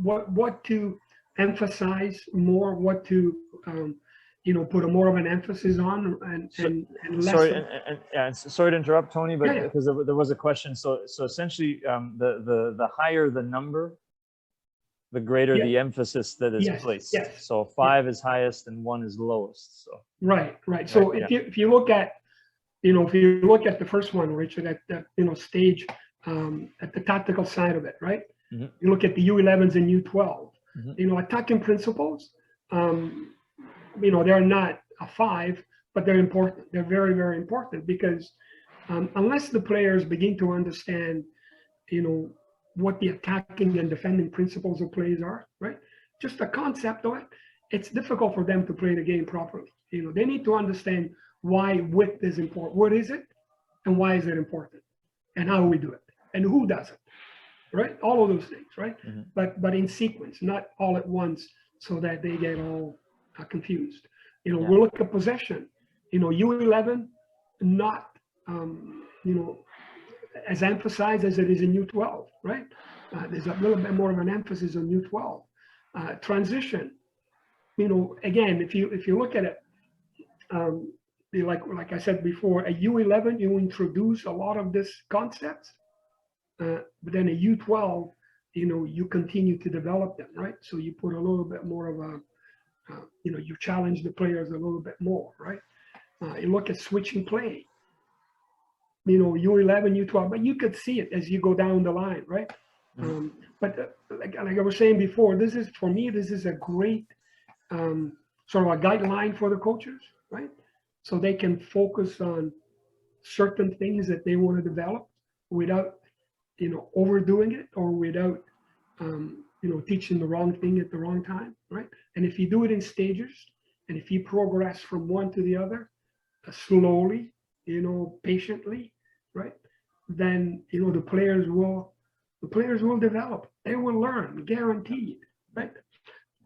What to emphasize more, what to put more of an emphasis on, and less. Sorry, sorry to interrupt, Tony, but because there was a question. So essentially, the higher the number, the greater the emphasis that is placed. Yes. So 5 is highest and 1 is lowest. So right. So if you look at the first one, Richard, at the stage, at the tactical side of it, right? Mm-hmm. You look at the U11s and U12. Mm-hmm. Attacking principles. They're not a 5, but they're important. They're very, very important, because unless the players begin to understand, what the attacking and defending principles of plays are, right? Just the concept of it, it's difficult for them to play the game properly. They need to understand why width is important. What is it, and why is it important, and how we do it, and who does it, right? All of those things, right? Mm-hmm. But in sequence, not all at once, so that they get all confused. We'll look at possession. U11, not as emphasized as it is in U12, right? There's a little bit more of an emphasis on U12. Transition, again, if you look at it, like I said before, a U11, you introduce a lot of this concepts, but then a U12, you continue to develop them, right? So you put a little bit more of a, you challenge the players a little bit more, right? You look at switching play, U11, U12, but you could see it as you go down the line, right? But like I was saying before, for me, this is a great sort of a guideline for the coaches, right? So they can focus on certain things that they want to develop without, overdoing it, or without, teaching the wrong thing at the wrong time, right? And if you do it in stages, and if you progress from one to the other, slowly, patiently, right? Then, the players will develop. They will learn, guaranteed, right?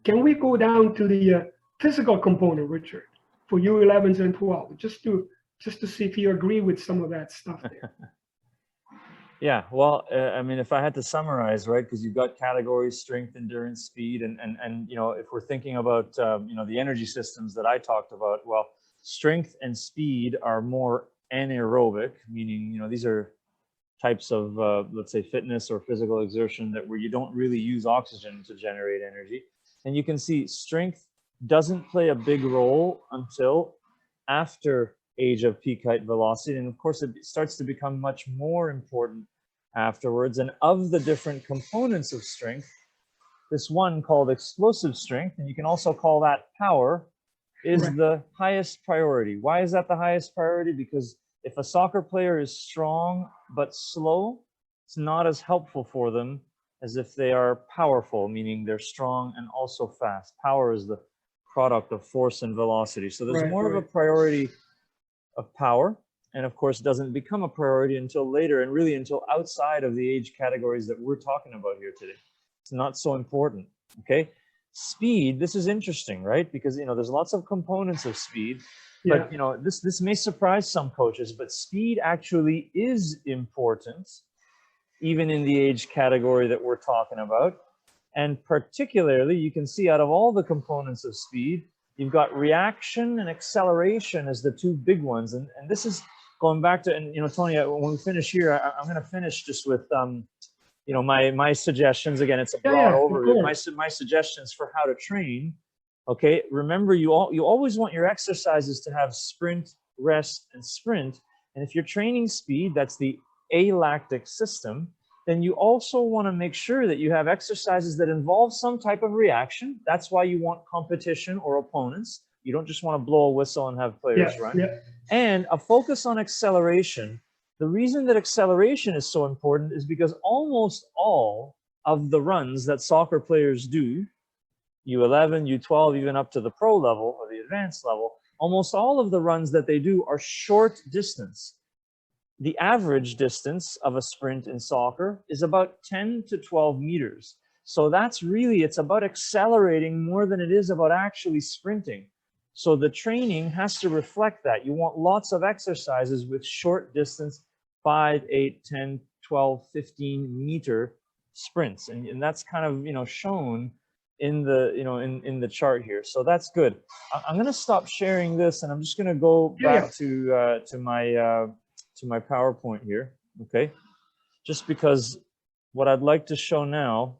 Can we go down to the physical component, Richard, for U11s and 12, just to see if you agree with some of that stuff there? Yeah, well, I mean, if I had to summarize, right, because you've got categories, strength, endurance, speed, and if we're thinking about, the energy systems that I talked about, well, strength and speed are more anaerobic, meaning, these are types of, let's say, fitness or physical exertion where you don't really use oxygen to generate energy. And you can see strength doesn't play a big role until after age of peak height velocity. And of course, it starts to become much more important afterwards. And of the different components of strength, this one called explosive strength, and you can also call that power, is the highest priority. Why is that the highest priority? Because if a soccer player is strong but slow, it's not as helpful for them as if they are powerful, meaning they're strong and also fast. Power is the product of force and velocity. So there's more of a priority of power, and of course doesn't become a priority until later, and really until outside of the age categories that we're talking about here today. It's not so important, okay? Speed, this is interesting, right? Because, there's lots of components of speed, but, this may surprise some coaches, but speed actually is important, even in the age category that we're talking about. And particularly, you can see out of all the components of speed, you've got reaction and acceleration as the two big ones. And this is going back to, and Tony, when we finish here, I'm going to finish just with, my suggestions. Again, it's a broad overview. My suggestions for how to train. Okay, remember, you always want your exercises to have sprint, rest, and sprint. And if you're training speed, that's the alactic system, then you also want to make sure that you have exercises that involve some type of reaction. That's why you want competition or opponents. You don't just want to blow a whistle and have players run. And a focus on acceleration. The reason that acceleration is so important is because almost all of the runs that soccer players do, U11, U12, even up to the pro level or the advanced level, almost all of the runs that they do are short distance. The average distance of a sprint in soccer is about 10 to 12 meters. So that's really, it's about accelerating more than it is about actually sprinting. So the training has to reflect that. You want lots of exercises with short distance, 5, 8, 10, 12, 15 meter sprints. And that's kind of, shown in the, in the chart here. So that's good. I'm going to stop sharing this, and I'm just going to go back to my PowerPoint here, okay? Just because what I'd like to show now,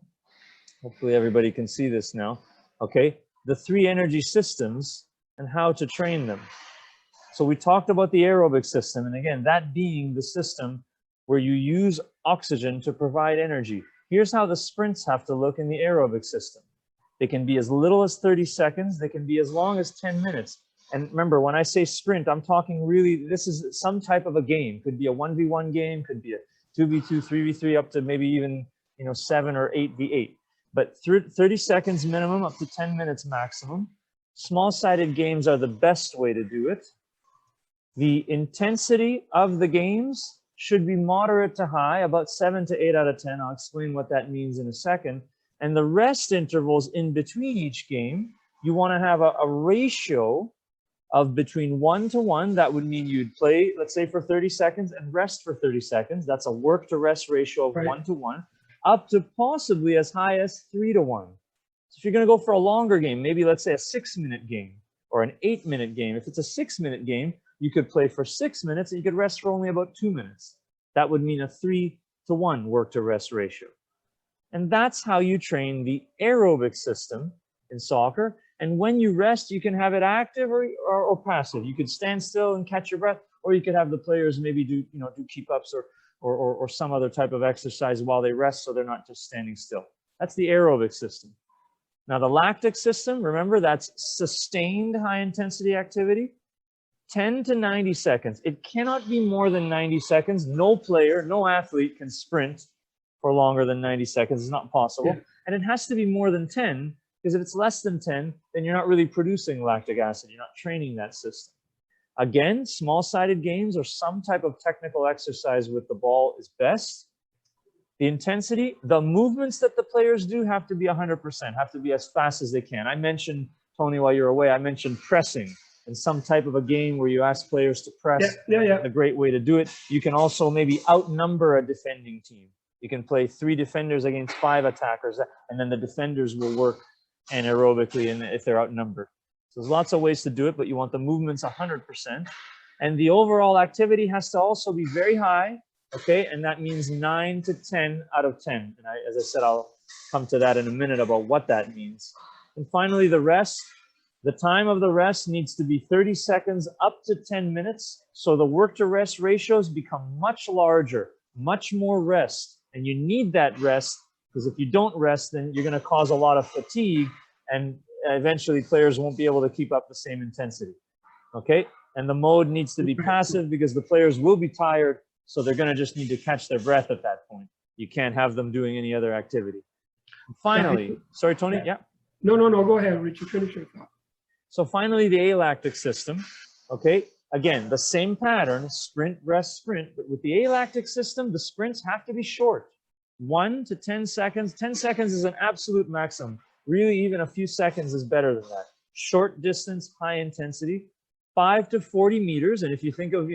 hopefully everybody can see this now, okay? The 3 energy systems and how to train them. So we talked about the aerobic system, and again, that being the system where you use oxygen to provide energy. Here's how the sprints have to look in the aerobic system. They can be as little as 30 seconds, they can be as long as 10 minutes. And remember, when I say sprint, I'm talking really, this is some type of a game. Could be a 1v1 game, could be a 2v2, 3v3, up to maybe even, 7 or 8v8. But 30 seconds minimum, up to 10 minutes maximum. Small-sided games are the best way to do it. The intensity of the games should be moderate to high, about 7 to 8 out of 10. I'll explain what that means in a second. And the rest intervals in between each game, you want to have a ratio of between 1 to 1. That would mean you'd play, let's say, for 30 seconds and rest for 30 seconds. That's a work to rest ratio of 1 to 1, up to possibly as high as 3 to 1. So if you're going to go for a longer game, maybe let's say a 6-minute game or an 8-minute game. If it's a 6-minute game, you could play for 6 minutes and you could rest for only about 2 minutes. That would mean a 3 to 1 work to rest ratio. And that's how you train the aerobic system in soccer. And when you rest, you can have it active or passive. You could stand still and catch your breath, or you could have the players maybe do keep-ups or some other type of exercise while they rest, so they're not just standing still. That's the aerobic system. Now the lactic system, remember, that's sustained high-intensity activity, 10 to 90 seconds. It cannot be more than 90 seconds. No player, no athlete can sprint for longer than 90 seconds. It's not possible. Yeah. And it has to be more than 10, because if it's less than 10, then you're not really producing lactic acid. You're not training that system. Again, small-sided games or some type of technical exercise with the ball is best. The intensity, the movements that the players do have to be 100%, have to be as fast as they can. I mentioned, Tony, while you're away, I mentioned pressing and some type of a game where you ask players to press. A great way to do it. You can also maybe outnumber a defending team. You can play 3 defenders against 5 attackers, and then the defenders will work anaerobically and if they're outnumbered. So there's lots of ways to do it, but you want the movements 100%. And the overall activity has to also be very high, okay? And that means 9 to 10 out of 10. And as I said, I'll come to that in a minute about what that means. And finally, the rest. The time of the rest needs to be 30 seconds up to 10 minutes. So the work to rest ratios become much larger, much more rest. And you need that rest, because if you don't rest, then you're going to cause a lot of fatigue, and eventually players won't be able to keep up the same intensity. Okay? And the mode needs to be passive, because the players will be tired, so they're going to just need to catch their breath at that point. You can't have them doing any other activity. And finally, sorry, Tony? Yeah. No, go ahead, Richard. Finish your thought. So finally, the alactic system. Okay? Again, the same pattern, sprint, rest, sprint, but with the alactic system, the sprints have to be short. 1 to 10 seconds. 10 seconds is an absolute maximum. Really, even a few seconds is better than that. Short distance, high intensity, 5 to 40 meters. And if you think of,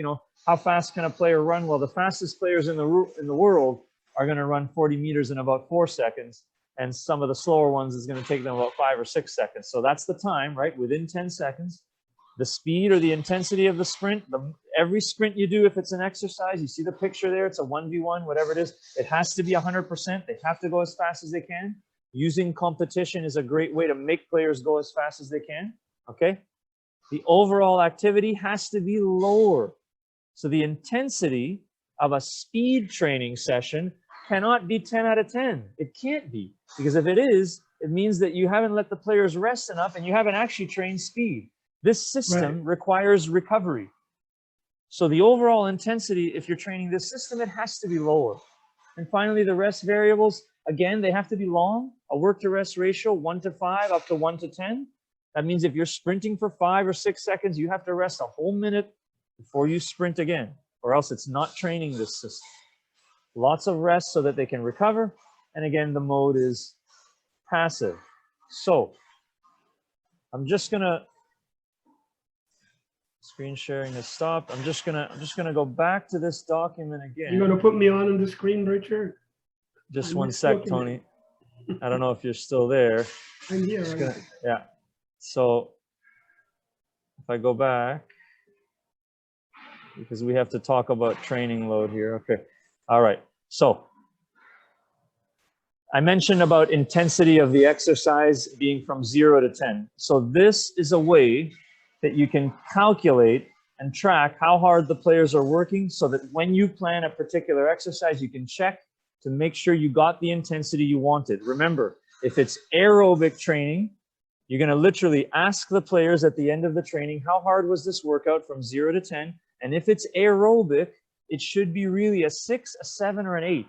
how fast can a player run? Well, the fastest players in the world are going to run 40 meters in about 4 seconds. And some of the slower ones is going to take them about 5 or 6 seconds. So that's the time, right? Within 10 seconds. The speed or the intensity of the sprint, every sprint you do, if it's an exercise, you see the picture there, it's a 1v1, whatever it is, it has to be 100%. They have to go as fast as they can. Using competition is a great way to make players go as fast as they can, okay? The overall activity has to be lower. So the intensity of a speed training session cannot be 10 out of 10. It can't be, because if it is, it means that you haven't let the players rest enough and you haven't actually trained speed. This system requires recovery. So the overall intensity, if you're training this system, it has to be lower. And finally, the rest variables, again, they have to be long. A work to rest ratio, 1 to 5 up to 1 to 10. That means if you're sprinting for 5 or 6 seconds, you have to rest a whole minute before you sprint again, or else it's not training this system. Lots of rest so that they can recover. And again, the mode is passive. So I'm just gonna, screen sharing has stopped. I'm just gonna go back to this document again. You're gonna put me on the screen, Richard? Just one sec, Tony. I don't know if you're still there. I'm here. Yeah. So if I go back, because we have to talk about training load here. Okay. All right. So I mentioned about intensity of the exercise being from 0 to 10. So this is a way that you can calculate and track how hard the players are working, so that when you plan a particular exercise, you can check to make sure you got the intensity you wanted. Remember, if it's aerobic training, you're going to literally ask the players at the end of the training, how hard was this workout from 0 to 10? And if it's aerobic, it should be really a 6, a 7, or an 8.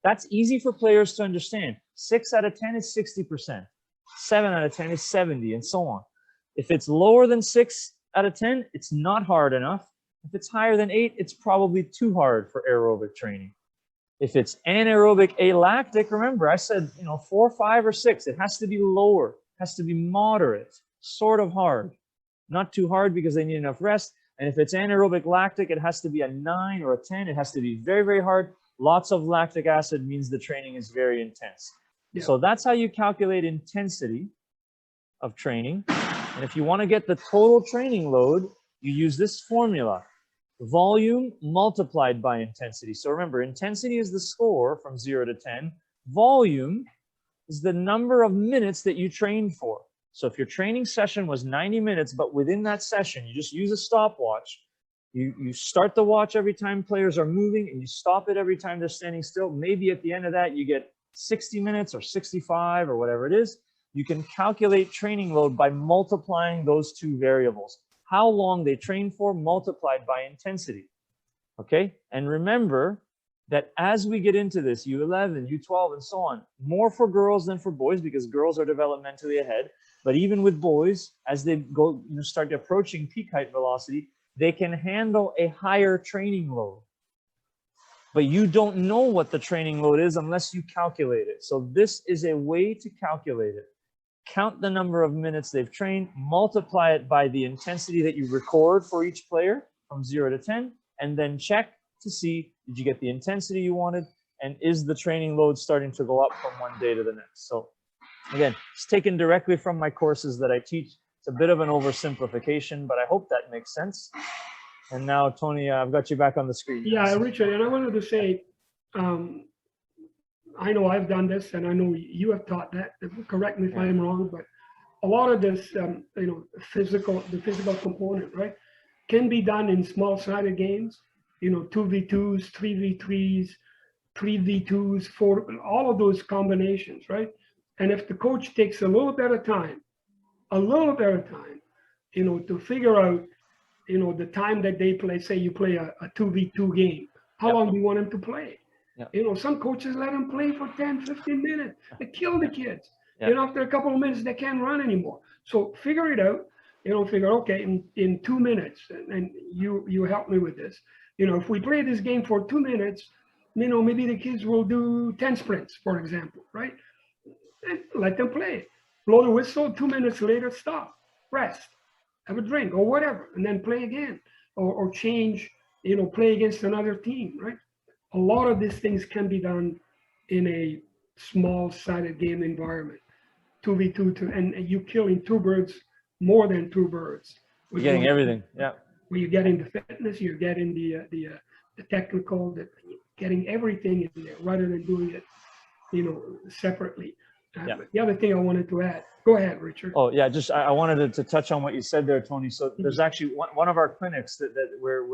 That's easy for players to understand. 6 out of 10 is 60%. 7 out of 10 is 70, and so on. If it's lower than 6 out of 10, it's not hard enough. If it's higher than 8, it's probably too hard for aerobic training. If it's anaerobic alactic, remember I said, 4, 5, or 6. It has to be lower. It has to be moderate, sort of hard. Not too hard because they need enough rest. And if it's anaerobic lactic, it has to be a 9 or a 10. It has to be very, very hard. Lots of lactic acid means the training is very intense. Yeah. So that's how you calculate intensity of training. And if you want to get the total training load, you use this formula. Volume multiplied by intensity. So remember, intensity is the score from 0 to 10. Volume is the number of minutes that you trained for. So if your training session was 90 minutes, but within that session, you just use a stopwatch, you start the watch every time players are moving and you stop it every time they're standing still. Maybe at the end of that, you get 60 minutes or 65 or whatever it is. You can calculate training load by multiplying those two variables. How long they train for multiplied by intensity. Okay? And remember that as we get into this, U11, U12, and so on, more for girls than for boys because girls are developmentally ahead. But even with boys, as they go, start approaching peak height velocity, they can handle a higher training load. But you don't know what the training load is unless you calculate it. So this is a way to calculate it. Count the number of minutes they've trained, multiply it by the intensity that you record for each player from 0 to 10, and then check to see, did you get the intensity you wanted? And is the training load starting to go up from one day to the next? So again, it's taken directly from my courses that I teach. It's a bit of an oversimplification, but I hope that makes sense. And now, Tony, I've got you back on the screen. Yeah, Richard, and I wanted to say, I know I've done this, and I know you have taught that. Correct me if I am wrong, but a lot of this, the physical component, right, can be done in small-sided games. 2v2s, 3v3s, 3v2s, 4, all of those combinations, right? And if the coach takes a little bit of time, to figure out, the time that they play, say you play a 2v2 game, how long do you want them to play? Some coaches let them play for 10, 15 minutes. They kill the kids. After a couple of minutes, they can't run anymore. So figure it out, okay, in 2 minutes, and you help me with this. If we play this game for 2 minutes, maybe the kids will do 10 sprints, for example, right? And let them play. Blow the whistle, 2 minutes later, stop, rest, have a drink or whatever, and then play again or change, play against another team, right? A lot of these things can be done in a small-sided game environment, 2v2, and you're killing two birds, more than two birds. You're getting everything, yeah. Where you're getting the fitness, you're getting the technical, getting everything in there rather than doing it, separately. The other thing I wanted to add, go ahead, Richard. Oh yeah, just I wanted to touch on what you said there, Tony. So there's actually one of our clinics where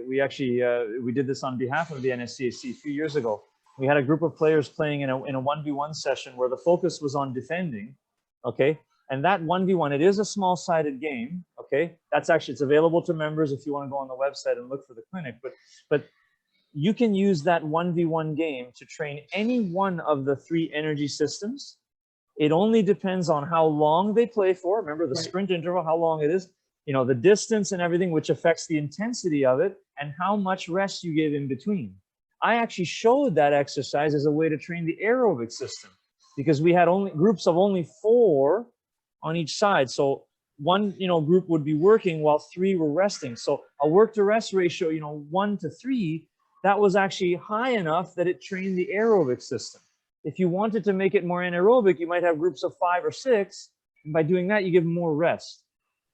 we did this on behalf of the NSCAC a few years ago. We had a group of players playing in a 1v1 session where the focus was on defending, okay? And that 1v1, it is a small-sided game, okay? It's available to members if you want to go on the website and look for the clinic. But you can use that 1v1 game to train any one of the 3 energy systems. It only depends on how long they play for. Remember the sprint interval, how long it is, the distance and everything, which affects the intensity of it, and how much rest you give in between. I actually showed that exercise as a way to train the aerobic system because we had groups of only 4 on each side. So one, group would be working while 3 were resting. So a work to rest ratio, 1 to 3, that was actually high enough that it trained the aerobic system. If you wanted to make it more anaerobic, you might have groups of 5 or 6. And by doing that, you give more rest.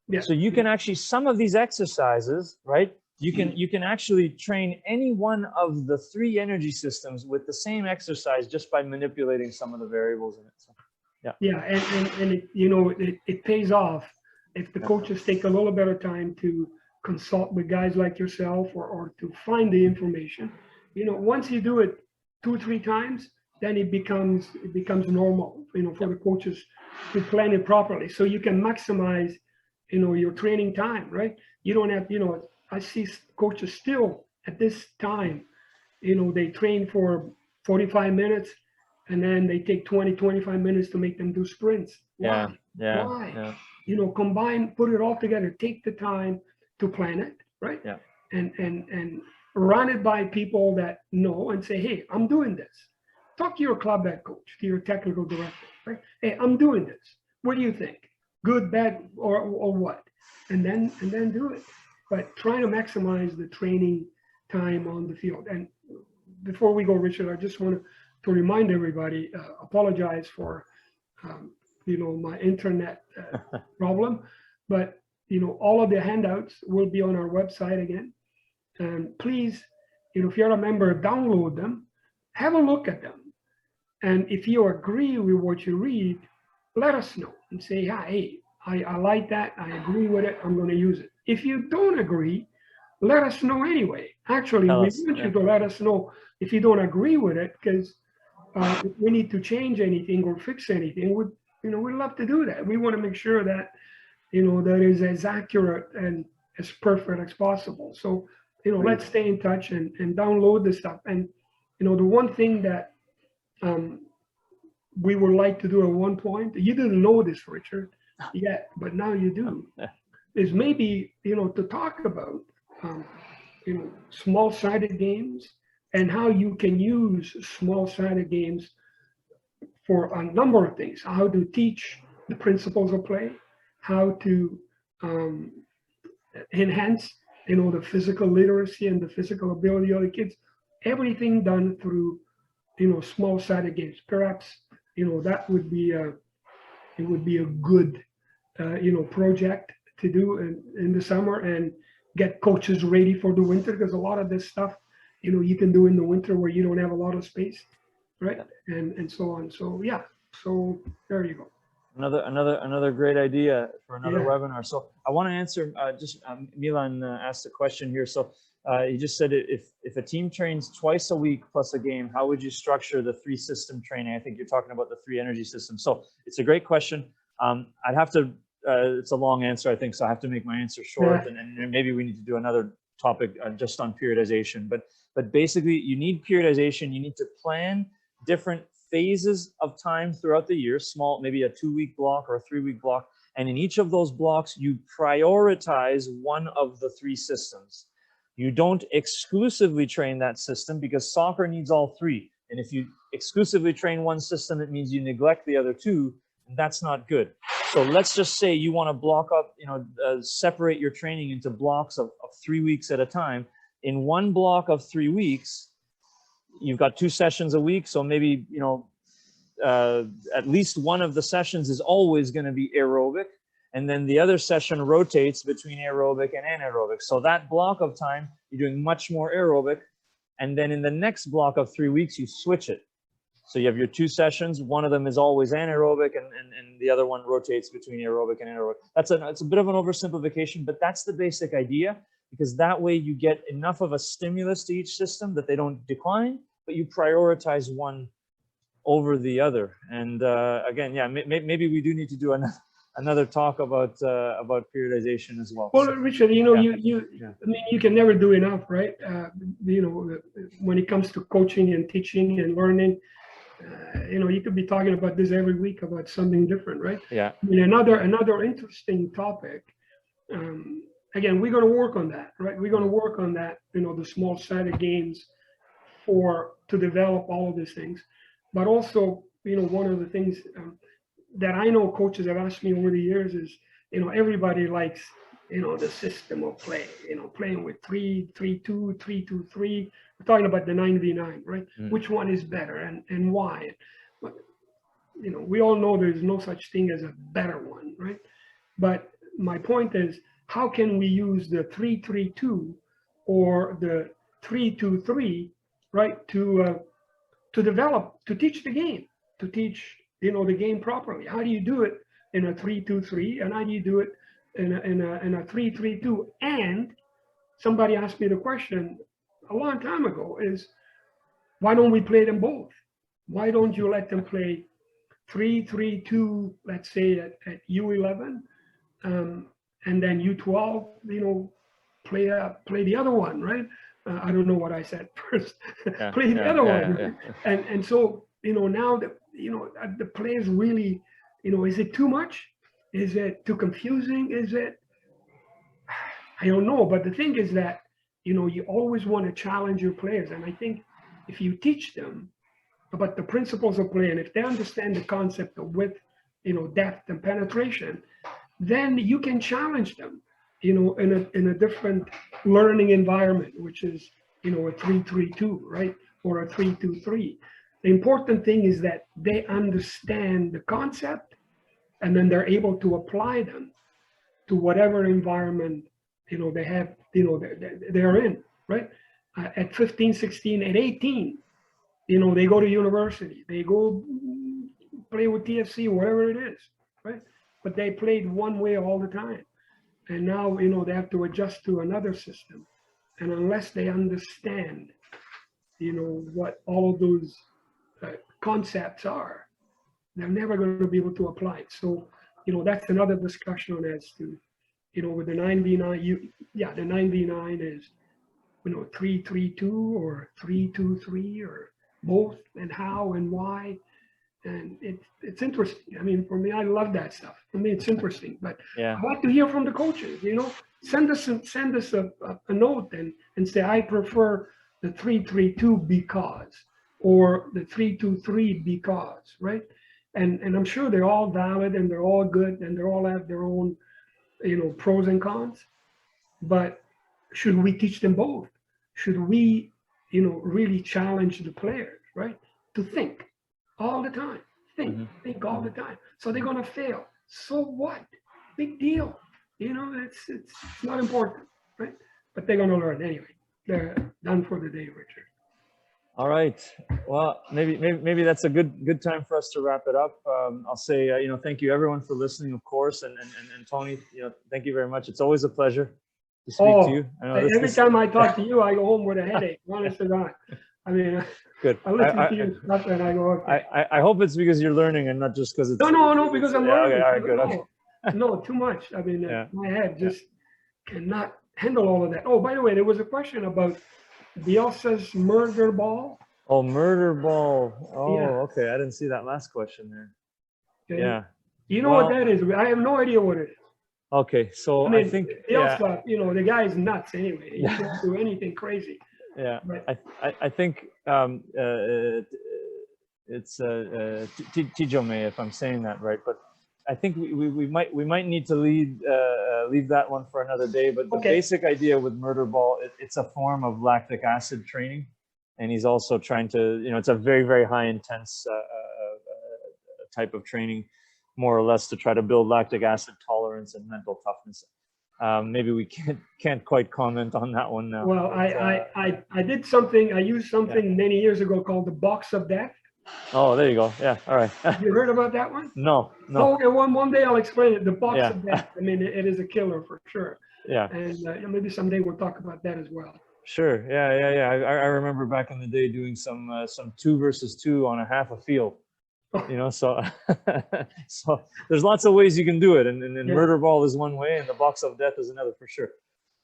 Yeah. So you can actually, some of these exercises, right? You can actually train any one of the 3 energy systems with the same exercise just by manipulating some of the variables in it. So, and it pays off if the coaches take a little bit of time to consult with guys like yourself or to find the information. Once you do it 2 or 3 times, then it becomes normal, for the coaches to plan it properly. So you can maximize, your training time, right? You don't have, I see coaches still at this time, they train for 45 minutes and then they take 20, 25 minutes to make them do sprints. Why? Why? Combine, put it all together, take the time to plan it, right? Yeah. And run it by people that know and say, hey, I'm doing this. Talk to your club head coach, to your technical director, right? Hey, I'm doing this. What do you think? Good, bad, or what? And then do it. But trying to maximize the training time on the field. And before we go, Richard, I just want to remind everybody, apologize for, my internet problem. But, all of the handouts will be on our website again. And please, if you're a member, download them. have a look at them. And if you agree with what you read, let us know and say, hey, I like that. I agree with it. I'm going to use it. If you don't agree, let us know anyway. Actually, we want you to let us know if you don't agree with it, because if we need to change anything or fix anything, we'd love to do that. We want to make sure that, that is as accurate and as perfect as possible. So, let's stay in touch and download the stuff. And, the one thing that we would like to do at one point, you didn't know this, Richard, yet, but now you do, is maybe, to talk about, small-sided games and how you can use small-sided games for a number of things. How to teach the principles of play, how to enhance, the physical literacy and the physical ability of the kids. Everything done through, small-sided games. Perhaps, that would be a good, project to do in the summer and get coaches ready for the winter, because a lot of this stuff, you can do in the winter where you don't have a lot of space, right? And so on. So yeah, so there you go. Another great idea for another webinar. So I want to answer Milan asked a question here. So he just said, if a team trains twice a week plus a game, how would you structure the 3-system training? I think you're talking about the 3 energy systems. So it's a great question. I'd have to, it's a long answer, I think, so I have to make my answer short, and maybe we need to do another topic just on periodization. But basically, you need periodization. You need to plan different phases of time throughout the year, small, maybe a 2-week block or a 3-week block. And in each of those blocks, you prioritize one of the 3 systems. You don't exclusively train that system, because soccer needs all 3. And if you exclusively train one system, it means you neglect the other 2, and that's not good. So let's just say you want to block up, separate your training into blocks of 3 weeks at a time. In one block of 3 weeks, you've got 2 sessions a week. So maybe, at least one of the sessions is always going to be aerobic. And then the other session rotates between aerobic and anaerobic. So that block of time, you're doing much more aerobic. And then in the next block of 3 weeks, you switch it. So you have your 2 sessions. One of them is always anaerobic, and the other one rotates between aerobic and anaerobic. It's a bit of an oversimplification, but that's the basic idea, because that way you get enough of a stimulus to each system that they don't decline, but you prioritize one over the other. And again, maybe we do need to do another talk about periodization as well. Well, Richard, I mean, you can never do enough, right? When it comes to coaching and teaching and learning, you could be talking about this every week about something different, right? Yeah. I mean, another interesting topic. Again, we're going to work on that, right? We're going to work on that, the small-sided games to develop all of these things. But also, one of the things that I know coaches have asked me over the years is, everybody likes, the system of play, playing with 3-3-2, 3-2-3. We're talking about the 9v9, right? Which one is better and why? But, we all know there's no such thing as a better one, right? But my point is, how can we use the 3-3-2 or the 3-2-3, right, to teach the game, to teach, the game properly? How do you do it in a 3-2-3, and how do you do it in a 3-3-2? And somebody asked me the question a long time ago is, why don't we play them both? Why don't you let them play 3-3-2, let's say at U11, and then U12, play the other one, right? I don't know what I said first. Play the other one. And so, now that, the play is really, is it too much? Is it too confusing? Is it, I don't know. But the thing is that, you always want to challenge your players. And I think if you teach them about the principles of play, and if they understand the concept of width, depth and penetration, then you can challenge them, in a different learning environment, which is, a 3-3-2, right? Or a 3-2-3. The important thing is that they understand the concept, and then they're able to apply them to whatever environment, they have, they're in, right? At 15, 16, at 18, You know, they go to university, they go play with TFC, whatever it is, right? But they played one way all the time. And now, you know, they have to adjust to another system. And unless they understand, you know, what all of those concepts are, they're never going to be able to apply it. So, you know, that's another discussion as to, you know, with the 9v9, the 9v9 is, you know, 3-3-2 or 3-2-3 or both, and how and why. And it's interesting. I mean, for me, I love that stuff. I mean, it's interesting, but Yeah. I like to hear from the coaches, you know, send us a note and say, I prefer the 3-3-2 because, or the 3-2-3 because, right? And I'm sure they're all valid and they're all good and they all have their own, you know, pros and cons. But should we teach them both? Should we, you know, really challenge the players, right, to think all the time, think all the time. So they're gonna fail. So what? Big deal. You know, it's not important, right? But they're gonna learn anyway. They're done for the day, Richard. All right. Well, maybe that's a good time for us to wrap it up. I'll say, you know, thank you everyone for listening, of course, and Tony, you know, thank you very much. It's always a pleasure to speak to you. I know every time I talk to you, I go home with a headache. Honest to God. I mean, good. I listen to you stuff and I go, okay. I hope it's because you're learning and not just because it's. No, because I'm learning. Okay, all right, good. Okay. No, too much. I mean, my head just cannot handle all of that. Oh, by the way, there was a question about Bielsa's murder ball. Oh, murder ball. Oh, Yeah. okay. I didn't see that last question there. Okay. Yeah. You know what that is? I have no idea what it is. Okay, so I mean, I think Bielsa, you know, the guy is nuts anyway. He doesn't do anything crazy. Yeah, But, I think it's Tijome, if I'm saying that right, but I think we might need to leave that one for another day. But the basic idea with murder ball, it's a form of lactic acid training, and he's also trying to, you know, it's a very high intense type of training, more or less to try to build lactic acid tolerance and mental toughness. Maybe we can't quite comment on that one now. Well, but, I did something. I used something many years ago called the box of death. Oh, there you go. Yeah. All right. You heard about that one? No. Oh, okay. One day I'll explain it. The box of death. I mean, it is a killer for sure. Yeah. And maybe someday we'll talk about that as well. Sure. Yeah. I remember back in the day doing some 2 versus 2 on a half a field. You know, so so there's lots of ways you can do it, and murder ball is one way, and the box of death is another for sure.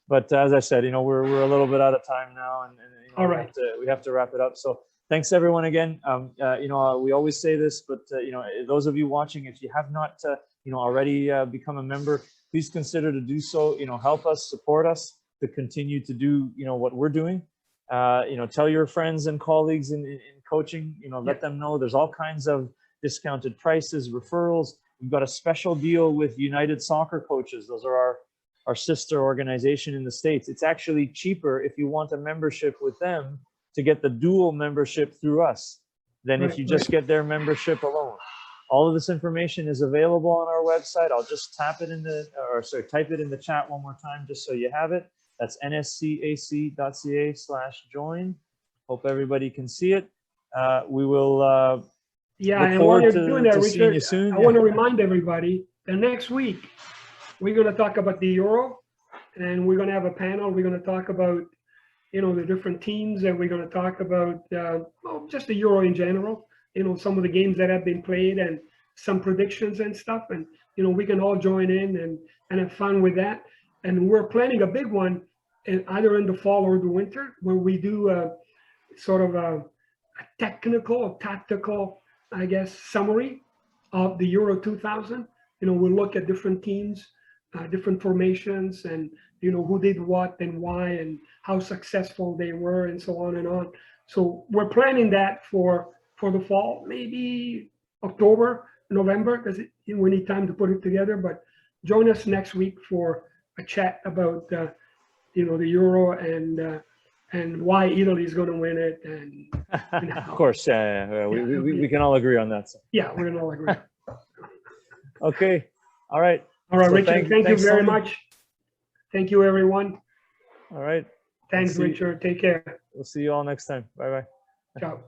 But as I said, you know, we're a little bit out of time now, and you know, all right, we have to wrap it up. So thanks everyone again. You know, we always say this, but you know, those of you watching, if you have not you know, already become a member, please consider to do so. You know, help us, support us to continue to do, you know, what we're doing. You know, tell your friends and colleagues in coaching. You know, let them know there's all kinds of discounted prices, referrals. We've got a special deal with United Soccer Coaches. Those are our sister organization in the States. It's actually cheaper if you want a membership with them to get the dual membership through us than if you just get their membership alone. All of this information is available on our website. I'll just type it in the chat one more time just so you have it. That's nscac.ca/join. Hope everybody can see it. We will and while you're doing that, Richard, I want to remind everybody that next week we're going to talk about the Euro, and we're going to have a panel. We're going to talk about, you know, the different teams, and we're going to talk about just the Euro in general. You know, some of the games that have been played and some predictions and stuff, and you know, we can all join in and have fun with that. And we're planning a big one, either in the fall or the winter, where we do sort of a technical or tactical, I guess, summary of the Euro 2000. You know, we'll look at different teams, different formations, and, you know, who did what and why and how successful they were and so on and on. So we're planning that for the fall, maybe October, November, because we need time to put it together. But join us next week for a chat about, you know, the Euro and why Italy is going to win it. And of course, we can all agree on that. So. Yeah, we can all agree. Okay. All right. All right, so Richard. Thank you very much. Thank you, everyone. All right. Thanks, Richard. Take care. We'll see you all next time. Bye-bye. Ciao.